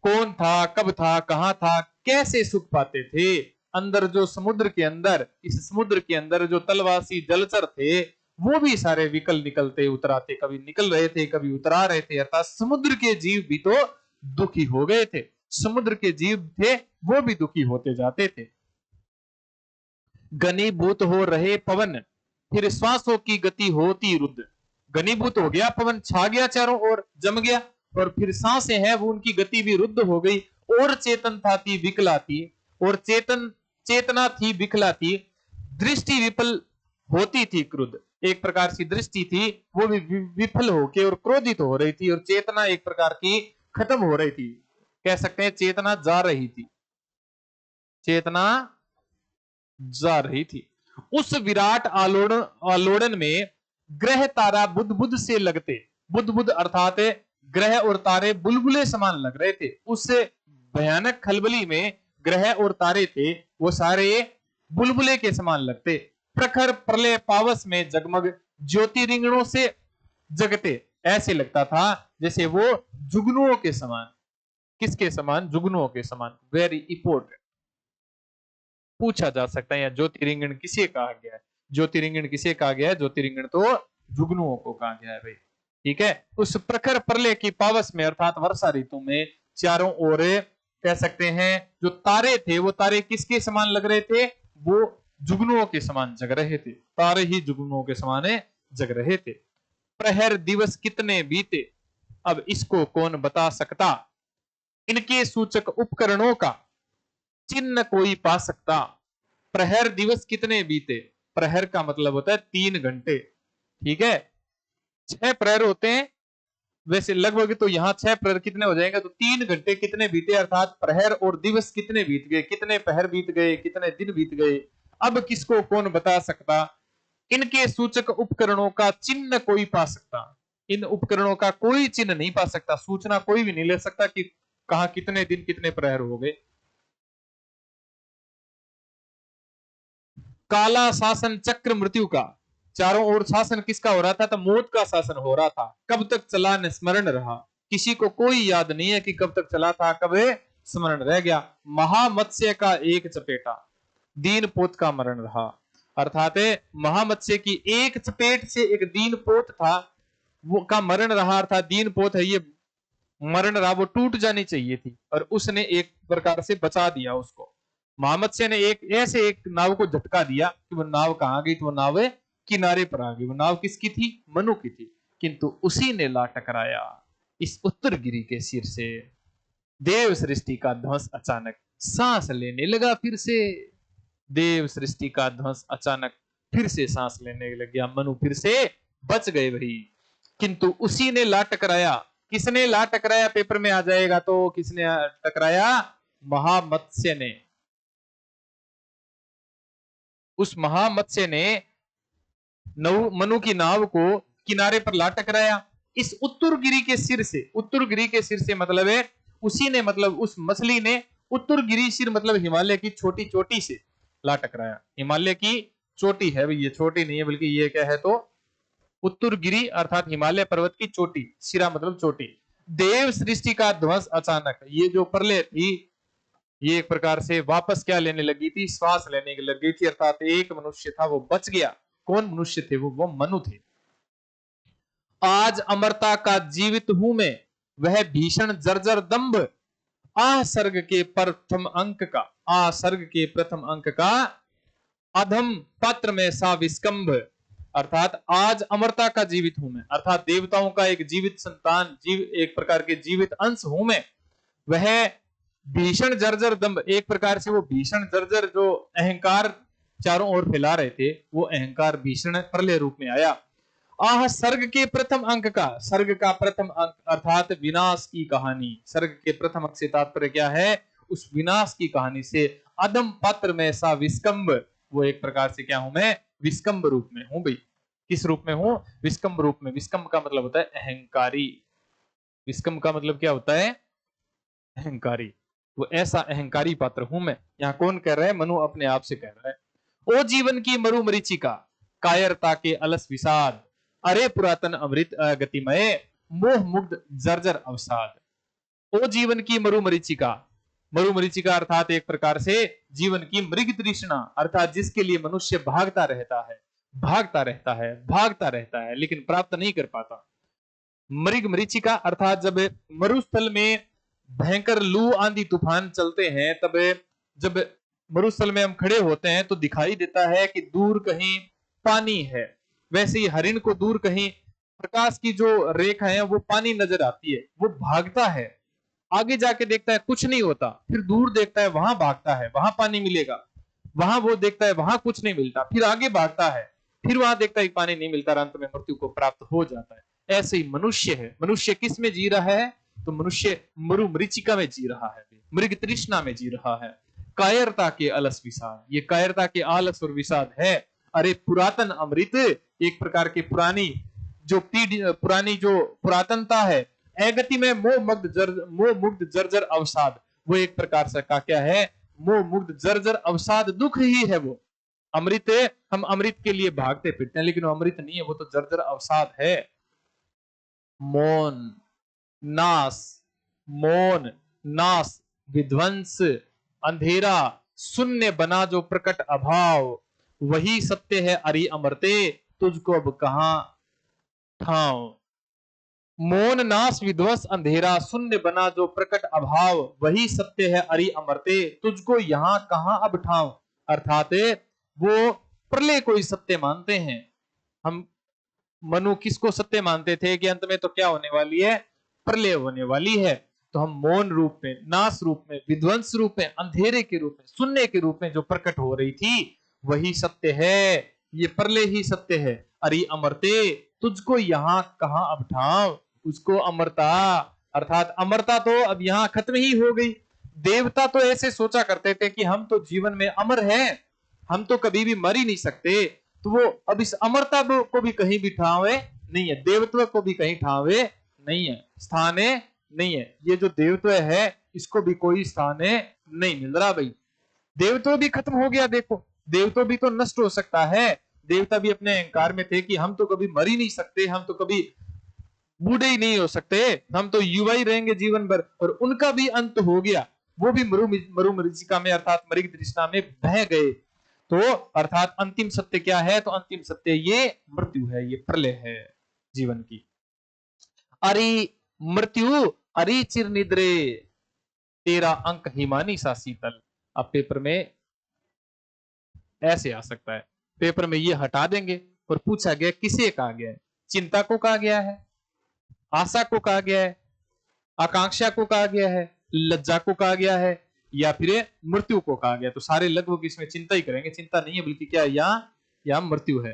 कौन था, कब था, कहां था, कैसे सुख पाते थे। अंदर जो समुद्र के अंदर, इस समुद्र के अंदर जो तलवासी जलचर थे वो भी सारे विकल निकलते उतराते, कभी निकल रहे थे कभी उतरा रहे थे, अर्थात समुद्र के जीव भी तो दुखी हो गए थे। समुद्र के जीव थे वो भी दुखी होते जाते थे। घनीभूत हो रहे पवन, फिर श्वासों की गति होती रुद्ध। घनीभूत हो गया पवन, छा गया चारों ओर, जम गया, और फिर सांसें हैं वो उनकी गति भी रुद्ध हो गई। और चेतन था थी विकलाती, और चेतना थी विकलाती। दृष्टि विफल होती थी क्रुद्ध, एक प्रकार की दृष्टि थी वो भी विफल होके और क्रोधित हो रही थी, और चेतना एक प्रकार की खत्म हो रही थी। कह सकते हैं चेतना जा रही थी, चेतना जा रही थी। उस विराट आलोड़न आलोड़न में ग्रह तारा बुध बुध से लगते, बुध बुध अर्थात ग्रह और तारे बुलबुले समान लग रहे थे। उस भयानक खलबली में ग्रह और तारे थे वो सारे बुलबुले के समान लगते। प्रखर प्रलय पावस में जगमग ज्योतिरिंगणों से जगते, ऐसे लगता था जैसे वो जुगनुओं के समान। किसके समान? जुगनुओं के समान। वेरी इंपॉर्टेंट पूछा जा सकता है, या ज्योतिरिंगण किसे कहा गया है? ज्योतिरिंगण किसे कहा गया है? ज्योतिरिंगण तो जुगनुओं को कहा गया है भाई। ठीक है। उस प्रखर प्रलय की पावस में अर्थात वर्षा ऋतु में चारों ओर कह सकते हैं जो तारे थे वो तारे किसके समान लग रहे थे? वो जुगनुओं के समान जग रहे थे। तारे ही जुगनुओं के समान जग रहे थे। प्रहर दिवस कितने बीते, अब इसको कौन बता सकता? इनके सूचक उपकरणों का चिन्ह कोई पा सकता। प्रहर दिवस कितने बीते, प्रहर का मतलब होता है 3 घंटे। ठीक है, 6 प्रहर होते हैं वैसे लगभग, तो यहाँ 6 प्रहर कितने हो जाएंगे? तो 3 घंटे कितने बीते, अर्थात प्रहर और दिवस कितने बीत गए, कितने प्रहर बीत गए, कितने दिन बीत गए। अब किसको कौन बता सकता? इनके सूचक उपकरणों का चिन्ह कोई पा सकता। इन उपकरणों का कोई चिन्ह नहीं पा सकता, सूचना कोई भी नहीं ले सकता कि कहा कितने दिन कितने प्रहर हो गए। काला शासन चक्र मृत्यु का, चारों ओर शासन किसका हो रहा था? तो मौत का शासन हो रहा था। कब तक चला न स्मरण रहा, किसी को कोई याद नहीं है कि कब तक चला था, कब स्मरण रह गया। महामत्स्य का एक चपेटा, दीन पोत का मरण रहा। अर्थात महामत्स्य की एक चपेट से एक दीन पोत था वो का मरण रहा, अर्थात दीन पोत है ये मरण रहा, वो टूट जानी चाहिए थी और उसने एक प्रकार से बचा दिया उसको। महामत्स्य ने एक ऐसे एक नाव को झटका दिया कि वो नाव कहां गई? तो वो नाव किनारे पर आ गई। वो नाव किसकी थी? मनु की थी। किंतु उसी ने ला टकराया इस उत्तरगिरी के सिर से। देव सृष्टि का ध्वंस अचानक, सांस लेने लगा फिर से। देव सृष्टि का ध्वंस अचानक, फिर से सांस लेने लग गया। मनु फिर से बच गए भाई, किंतु उसी ने ला टकराया। किसने ला टकराया? पेपर में आ जाएगा। तो किसने टकराया? महामत्स्य ने। उस महामत्स्य ने मनु की नाव को किनारे पर ला टकराया इस उत्तरगिरी के सिर से। उत्तरगिरी के सिर से मतलब है उसी ने, मतलब उस मछली ने उत्तरगिरी सिर मतलब हिमालय की छोटी चोटी से ला टकराया। हिमालय की चोटी है भाई, ये छोटी नहीं है बल्कि ये क्या है? तो उत्तरगिरी अर्थात हिमालय पर्वत की चोटी, सिरा मतलब चोटी। देव सृष्टि का ध्वंस अचानक, ये जो प्रलय थी ये एक प्रकार से वापस क्या लेने लगी थी? श्वास लेने लग गई थी। अर्थात एक मनुष्य था वो बच गया। कौन मनुष्य थे? वो मनु थे। आज अमरता का जीवित हूं मैं, वह भीषण जर्जर दंभ, आ सर्ग के प्रथम अंक का, आ सर्ग के प्रथम अंक का अधम पत्र में सा विस्कंभ। अर्थात आज अमरता का जीवित हूं मैं, अर्थात देवताओं का एक जीवित संतान, एक प्रकार के जीवित अंश हूं मैं। वह भीषण जर्जर दंभ, एक प्रकार से वो भीषण जर्जर जो अहंकार चारों ओर फैला रहे थे वो अहंकार भीषण प्रलय रूप में आया। आह सर्ग के प्रथम अंक का, सर्ग का प्रथम अंक अर्थात विनाश की कहानी। सर्ग के प्रथम अंक से तात्पर्य क्या है? उस विनाश की कहानी से। अदम पत्र में सा विस्कंभ, वो एक प्रकार से क्या हूं मैं? विस्कंभ रूप में हूं भाई। किस रूप में हूं? विस्कंभ रूप में। विस्कंभ का मतलब होता है अहंकारी। विस्कंभ का मतलब क्या होता है? अहंकारी। वो ऐसा अहंकारी पात्र हूं मैं। यहाँ कौन कह रहा है? मनु अपने आप से कह रहा है। ओ जीवन की मरु मरीचिका, कायरता के अलस विषाद, अरे पुरातन अमृत गतिमय, मोह मुग्ध जर्जर अवसाद। ओ जीवन की मरु मरीचिका, मरु मरीचिका अर्थात एक प्रकार से जीवन की मृग तृष्णा, अर्थात जिसके लिए मनुष्य भागता रहता है, भागता रहता है, भागता रहता है लेकिन प्राप्त नहीं कर पाता। मृग मरीचिका अर्थात जब मरुस्थल में भयंकर लू आंधी तूफान चलते हैं, तब जब मरुस्थल में हम खड़े होते हैं तो दिखाई देता है कि दूर कहीं पानी है। वैसे ही हरिण को दूर कहीं प्रकाश की जो रेखा है वो पानी नजर आती है। वो भागता है, आगे जाके देखता है कुछ नहीं होता, फिर दूर देखता है वहां भागता है, वहां पानी मिलेगा। वहां वो देखता है वहां कुछ नहीं मिलता, फिर आगे भागता है, फिर वहां देखता है पानी नहीं मिलता, अंत में मृत्यु को प्राप्त हो जाता है। ऐसे ही मनुष्य है। मनुष्य किस में जी रहा है? तो मनुष्य मरु मरीचिका में जी रहा है, मृग तृष्णा में जी रहा है। कायरता के अलस विषाद, ये कायरता के आलस और विषाद है। अरे पुरातन अमृत, एक प्रकार की पुरानी जो पुरानी जो पुरातनता है, अगति में मोह मुग्ध जर्जर अवसाद, वो एक प्रकार से का क्या है, मोह मुग्ध जर्जर अवसाद दुख ही है वो। अमृत, हम अमृत के लिए भागते फिरते हैं, लेकिन वो अमृत नहीं है, वो तो जर्जर अवसाद है। मौन नाश, मौन नाश विध्वंस अंधेरा, शून्य बना जो प्रकट अभाव, वही सत्य है अरि अमरते, तुझको अब कहां ठाव। मौन नाश विध्वंस अंधेरा, शून्य बना जो प्रकट अभाव, वही सत्य है अरि अमरते, तुझको यहां कहां अब ठाव। अर्थात वो प्रलय को ही सत्य मानते हैं। हम मनु किसको सत्य मानते थे कि अंत में तो क्या होने वाली है, प्रलय होने वाली है। तो हम मौन रूप में, नाश रूप में, विध्वंस रूप में, अंधेरे के रूप में, शून्य के रूप में जो प्रकट हो रही थी वही सत्य है, ये प्रलय ही सत्य है। अरे अमरते, तुझको यहां कहां अब ठाव। उसको अमरता, अर्थात अमरता तो अब यहां खत्म ही हो गई। देवता तो ऐसे सोचा करते थे कि हम तो जीवन में अमर हैं, हम तो कभी भी मर ही नहीं सकते, तो वो अब इस अमरता को भी कहीं भी ठावे नहीं है, देवत्व को भी कहीं ठावे नहीं है, स्थाने नहीं है। ये जो देवत्व है इसको भी कोई स्थाने नहीं मिल रहा भाई। देवत्व भी खत्म हो गया, देखो देवत्व भी तो नष्ट हो सकता है। देवता भी अपने अहंकार में थे कि हम तो कभी मर ही नहीं सकते, हम तो कभी बूढ़े ही नहीं हो सकते, हम तो युवा ही रहेंगे जीवन भर, और उनका भी अंत हो गया। वो भी मरु मरीचिका में अर्थात मृग तृष्णा में बह गए। तो अर्थात अंतिम सत्य क्या है, तो अंतिम सत्य ये मृत्यु है, ये प्रलय है जीवन की। अरे मृत्यु अरे चिर निद्रे, तेरा अंक हिमानी सा शीतल। अब पेपर में ऐसे आ सकता है, पेपर में ये हटा देंगे और पूछा गया किसे कहा गया है, चिंता को कहा गया है, आशा को कहा गया है, आकांक्षा को कहा गया है, लज्जा को कहा गया है, या फिर मृत्यु को कहा गया। तो सारे लगभग इसमें चिंता ही करेंगे, चिंता नहीं है बल्कि क्या यहाँ मृत्यु है।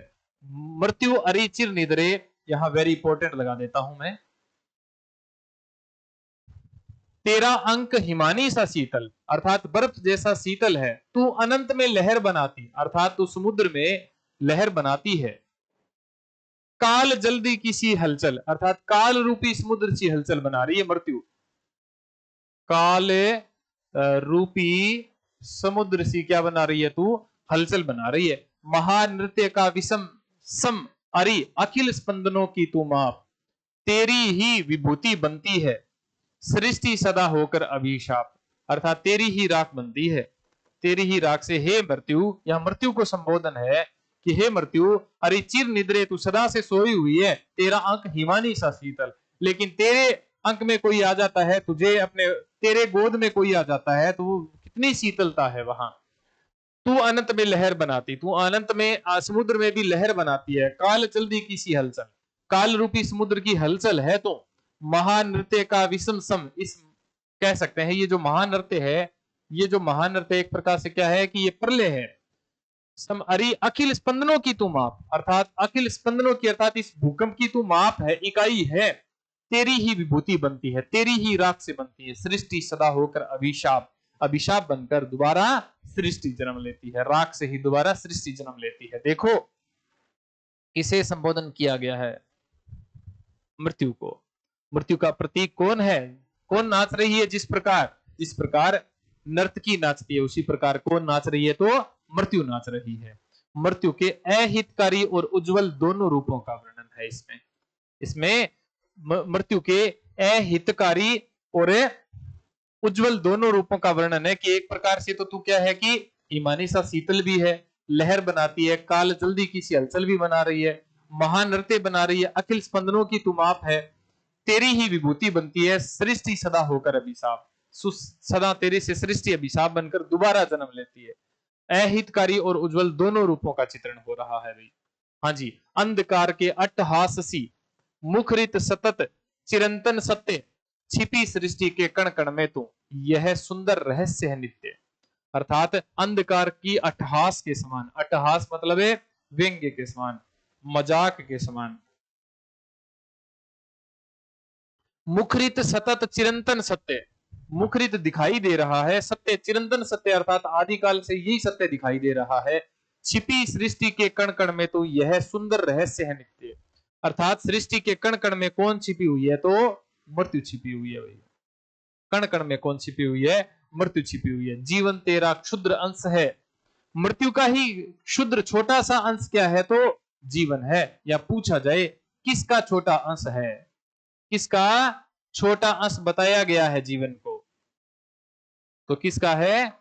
मृत्यु अरे चिर निद्रे, यहां वेरी इंपॉर्टेंट लगा देता हूं मैं। तेरा अंक हिमानी सा शीतल, अर्थात बर्फ जैसा शीतल है, तू अनंत में लहर बनाती, अर्थात तू समुद्र में लहर बनाती है। काल जल्दी किसी हलचल, अर्थात काल रूपी समुद्र सी हलचल बना रही है मृत्यु। काल रूपी समुद्र सी क्या बना रही है, तू हलचल बना रही है। महानृत्य का विषम सम अरि अखिल स्पंदनों की तू माप, तेरी ही विभूति बनती है सृष्टि सदा होकर अभिशाप, अर्थात तेरी ही राख बनती है, तेरी ही राख से हे मृत्यु, यह मृत्यु को संबोधन है कि हे मृत्यु, अरे चिर निद्रे, तू सदा से सोई हुई है, तेरा अंक हिमानी सा शीतल, लेकिन तेरे अंक में कोई आ जाता है, तुझे अपने तेरे गोद में कोई आ जाता है तो कितनी शीतलता है वहां। तू अनंत में लहर बनाती, तू अनंत में समुद्र में भी लहर बनाती है। काल जल्दी की सी हलचल, काल रूपी समुद्र की हलचल है। तो महानृत्य का विषम सम, इस कह सकते हैं ये जो महानृत्य है, ये जो महानृत्य एक प्रकार से क्या है कि ये प्रलय है। सम अरि अखिल स्पंदनों की तू माप, अर्थात अखिल स्पंदनों की, अर्थात इस भूकंप की तू माप है, इकाई है। तेरी ही विभूति बनती है, तेरी ही राख से बनती है सृष्टि सदा होकर अभिशाप, अभिशाप बनकर दोबारा सृष्टि जन्म लेती है, राख से ही दोबारा सृष्टि जन्म लेती है। देखो इसे संबोधन किया गया है मृत्यु को। मृत्यु का प्रतीक कौन है, कौन नाच रही है, जिस प्रकार नर्तकी नाचती है उसी प्रकार कौन नाच रही है, तो मृत्यु नाच रही है। मृत्यु के अहितकारी और उज्जवल दोनों रूपों का वर्णन है इसमें। इसमें मृत्यु के अहितकारी और उज्जवल दोनों रूपों का वर्णन है कि एक प्रकार से तो तू क्या है कि हिमानी सा शीतल भी है, लहर बनाती है, काल जल्दी की सी हलचल भी बना रही है, महानृत्य बना रही है, अखिल स्पंदनों की तू माप है, तेरी ही विभूति बनती है सृष्टि सदा होकर अभिशाप, सदा तेरे से सृष्टि अभिशाप बनकर दोबारा जन्म लेती है। अहितकारी और उज्जवल दोनों रूपों का चित्रण हो रहा है भाई। हाँ जी, अंधकार के अट्टहासी मुखरित सतत चिरंतन सत्य, छिपी सृष्टि के कण कण में तू, यह सुंदर रहस्य है नित्य। अर्थात अंधकार की अट्टहास के समान, अट्टहास मतलब है व्यंग्य के समान, मजाक के समान। मुखरित सतत चिरंतन सत्य, मुखरित दिखाई दे रहा है। सत्य चिरंतन सत्य अर्थात आदिकाल से यही सत्य दिखाई दे रहा है। छिपी सृष्टि के कण कण में तो यह सुंदर रहस्य है नित्य। अर्थात सृष्टि के कण कण में कौन छिपी हुई है? तो मृत्यु छिपी हुई है भाई। कण कण में कौन छिपी हुई है? मृत्यु छिपी हुई है। जीवन तेरा क्षुद्र अंश है। मृत्यु का ही क्षुद्र छोटा सा अंश क्या है? तो जीवन है। या पूछा जाए किसका छोटा अंश है? किसका छोटा अंश बताया गया है जीवन को? तो किसका है?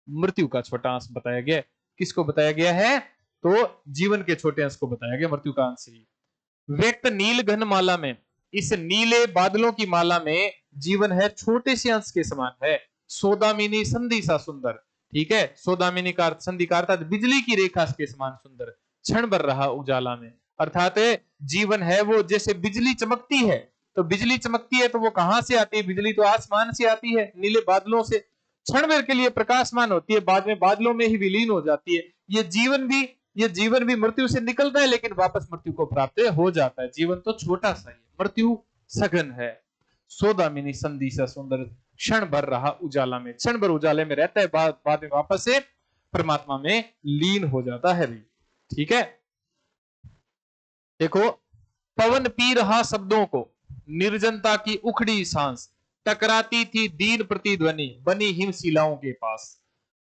मृत्यु का छोटा अंश बताया गया। किसको बताया गया है? तो जीवन के छोटे अंश को बताया गया, मृत्यु का अंश ही। व्यक्त नील घन माला में, इस नीले बादलों की माला में जीवन है, छोटे से अंश के समान है। सौदामिनी संधि सा सुंदर, ठीक है। सौदामिनी का अर्थ, संधि का अर्थ बिजली की रेखा के समान सुंदर, क्षण भर रहा उजाला में। अर्थात जीवन है वो जैसे बिजली चमकती है। तो बिजली चमकती है तो वो कहां से आती है? बिजली तो आसमान से आती है, नीले बादलों से। क्षण भर के लिए प्रकाशमान होती है, बाद में बादलों में ही विलीन हो जाती है। ये जीवन भी मृत्यु से निकलता है लेकिन वापस मृत्यु को प्राप्त हो जाता है। जीवन तो छोटा सा ही, मृत्यु सघन है। सौदामिनी संधि सा सुंदर, क्षण भर रहा उजाला में। क्षण भर उजाले में रहता है, बाद में वापस से परमात्मा में लीन हो जाता है भी, ठीक है। देखो, पवन पी रहा शब्दों को, निर्जनता की उखड़ी सांस, टकराती थी दीन प्रतिध्वनि, बनी हिमशिलाओं के पास।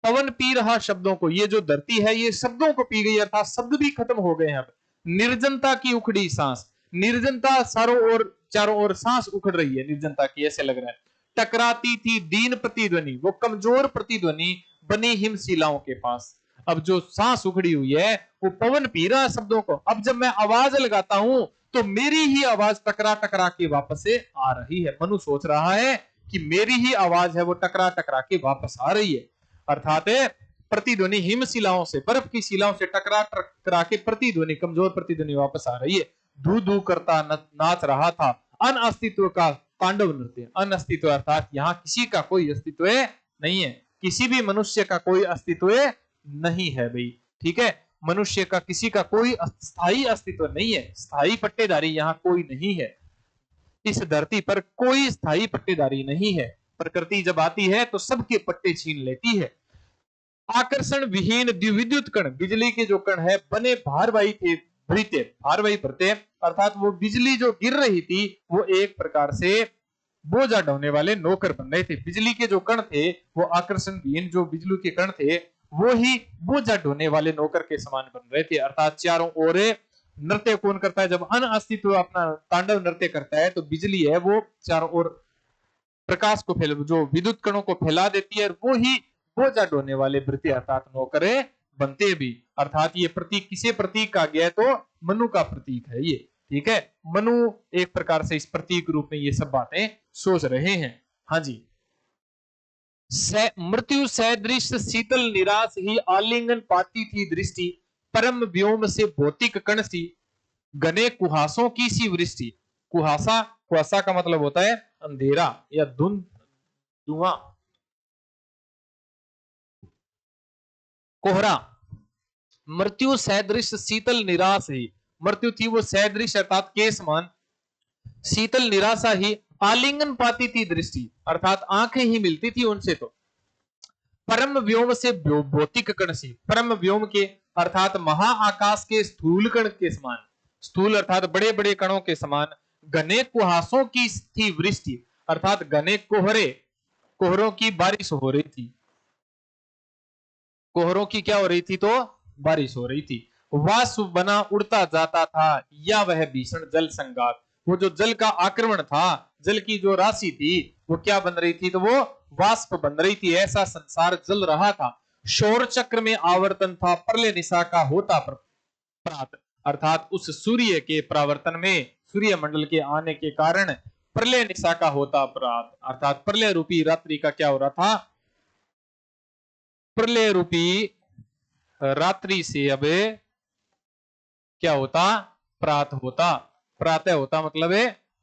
पवन पी रहा शब्दों को, ये जो धरती है ये शब्दों को पी गई, अर्थात शब्द भी खत्म हो गए हैं अब। निर्जनता की उखड़ी सांस, निर्जनता चारों ओर सांस उखड़ रही है निर्जनता की, ऐसे लग रहा है। टकराती थी दीन प्रतिध्वनि, वो कमजोर प्रतिध्वनि बनी हिमशिलाओं के पास। अब जो सांस उखड़ी हुई है वो पवन पी रहा शब्दों को। अब जब मैं आवाज लगाता हूं तो मेरी ही आवाज टकरा टकरा के वापस से आ रही है। मनु सोच रहा है कि मेरी ही आवाज है वो टकरा टकरा के वापस आ रही है। अर्थात प्रतिध्वनि हिमशिलाओं से, बर्फ की शिलाओं से टकरा टकरा के प्रतिध्वनि, कमजोर प्रतिध्वनि वापस आ रही है। धू धू करता नाच रहा था अन अस्तित्व का तांडव नृत्य। अन अस्तित्व अर्थात यहाँ किसी का कोई अस्तित्व नहीं है, किसी भी मनुष्य का कोई अस्तित्व नहीं है भाई, ठीक है। मनुष्य का किसी का कोई स्थायी अस्तित्व नहीं है, स्थायी पट्टेदारी यहाँ कोई नहीं है। इस धरती पर कोई स्थायी पट्टेदारी नहीं है। प्रकृति जब आती है तो सबके पट्टे छीन लेती है। आकर्षण विहीन द्विविद्युत कण, बिजली के जो कण है बने भारवाही थे भृत्य, भारवाही भृत्य अर्थात वो बिजली जो गिर रही थी वो एक प्रकार से बोझा ढोने वाले नौकर बन रहे थे। बिजली के जो कण थे वो आकर्षण विहीन जो बिजली के कण थे वो ही बोझा ढोने वाले नौकर के समान बन रहे थे। अर्थात चारों ओर नृत्य कौन करता है? जब अन अस्तित्व अपना तांडव नृत्य करता है तो बिजली है वो चारों ओर प्रकाश को जो विद्युत कणों को फैला देती है, वो ही बोझा ढोने वाले भृत्य अर्थात नौकर बनते भी। अर्थात ये प्रतीक किसे प्रतीक कहा गया है? तो मनु का प्रतीक है ये, ठीक है। मनु एक प्रकार से इस प्रतीक रूप में ये सब बातें सोच रहे हैं। हाँ जी। मृत्यु सदृश शीतल निराश ही आलिंगन पाती थी दृष्टि, परम व्योम से भौतिक कण सी, घने कुहासों की सी वृष्टि। कुहासा, कुहासा का मतलब होता है अंधेरा या धुंध, धुआं, कोहरा। मृत्यु सदृश शीतल निराश ही, मृत्यु थी वो सदृश अर्थात के समान, शीतल निराशा ही, आलिंगन पाती थी दृष्टि अर्थात आंखें ही मिलती थी उनसे। तो परम व्योम से भौतिक कण सी, परम व्योम के अर्थात महाआकाश के स्थूल कण के समान, स्थूल अर्थात बड़े बड़े कणों के समान, घने कुहासों की थी वृष्टि अर्थात घने कोहरे, कोहरों की बारिश हो रही थी। कोहरों की क्या हो रही थी? तो बारिश हो रही थी। वाष्प बना उड़ता जाता था या वह भीषण जल संगात, वो जो जल का आक्रमण था, जल की जो राशि थी वो क्या बन रही थी? तो वो वाष्प बन रही थी, ऐसा संसार जल रहा था। शौर चक्र में आवर्तन था, प्रलय निशा का होता प्रात अर्थात उस सूर्य के परावर्तन में, सूर्य मंडल के आने के कारण प्रलय निशा का होता प्रात अर्थात प्रलय रूपी रात्रि का क्या हो रहा था? प्रलय रूपी रात्रि से अब क्या होता? प्रात होता। प्रातः होता मतलब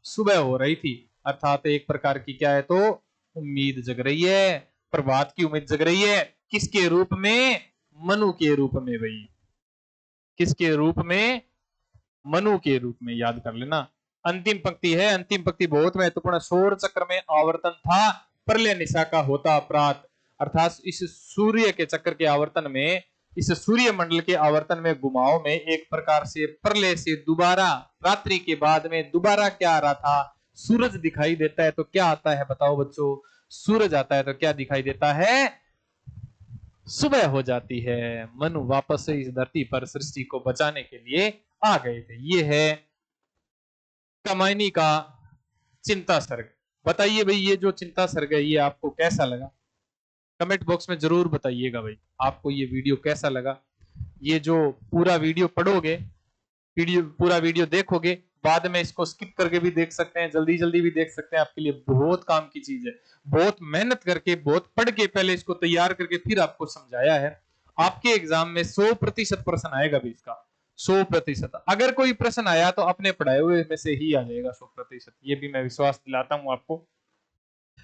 सुबह हो रही थी। अर्थात एक प्रकार की क्या है? तो उम्मीद जग रही है, प्रभात की उम्मीद जग रही है। किसके रूप में? मनु के रूप में भाई। किसके रूप में? मनु के रूप में, याद कर लेना। अंतिम पंक्ति है, अंतिम पंक्ति बहुत महत्वपूर्ण। सौर चक्र में आवर्तन था, प्रलय निशा का होता अपराध। अर्थात इस सूर्य के चक्र के आवर्तन में, इस सूर्य मंडल के आवर्तन में घुमाव में एक प्रकार से प्रलय से दोबारा, रात्रि के बाद में दोबारा क्या आ रहा था, सूरज दिखाई देता है। तो क्या आता है बताओ बच्चों, सूरज आता है तो क्या दिखाई देता है, सुबह हो जाती है। मनु वापस से इस धरती पर सृष्टि को बचाने के लिए आ गए थे। ये है कामायनी का चिंता सर्ग। बताइए भाई ये जो चिंता सर्ग है ये आपको कैसा लगा, कमेंट बॉक्स में जरूर बताइएगा भाई आपको ये वीडियो कैसा लगा। ये जो पूरा वीडियो पढ़ोगे, पूरा वीडियो देखोगे, बाद में इसको स्किप करके भी देख सकते हैं, जल्दी जल्दी भी देख सकते हैं, आपके लिए बहुत काम की चीज है। बहुत मेहनत करके, बहुत पढ़ के पहले इसको तैयार करके फिर आपको समझाया है। आपके एग्जाम में 100% प्रश्न आएगा भी इसका, 100%। अगर कोई प्रश्न आया तो अपने पढ़ाए हुए में से ही आ जाएगा 100%, ये भी मैं विश्वास दिलाता हूं आपको।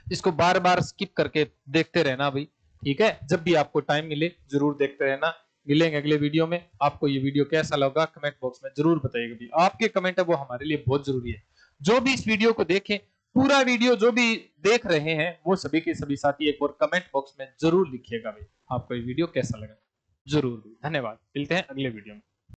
इसको बार बार स्किप करके देखते रहना भाई, ठीक है। जब भी आपको टाइम मिले जरूर देखते रहना। मिलेंगे अगले वीडियो में। आपको ये वीडियो कैसा लगा कमेंट बॉक्स में जरूर बताइएगा भी, आपके कमेंट है वो हमारे लिए बहुत जरूरी है। जो भी इस वीडियो को देखें, पूरा वीडियो जो भी देख रहे हैं वो सभी के सभी साथी एक बार कमेंट बॉक्स में जरूर लिखिएगा भाई आपको ये वीडियो कैसा लगा, जरूर। धन्यवाद, मिलते हैं अगले वीडियो में।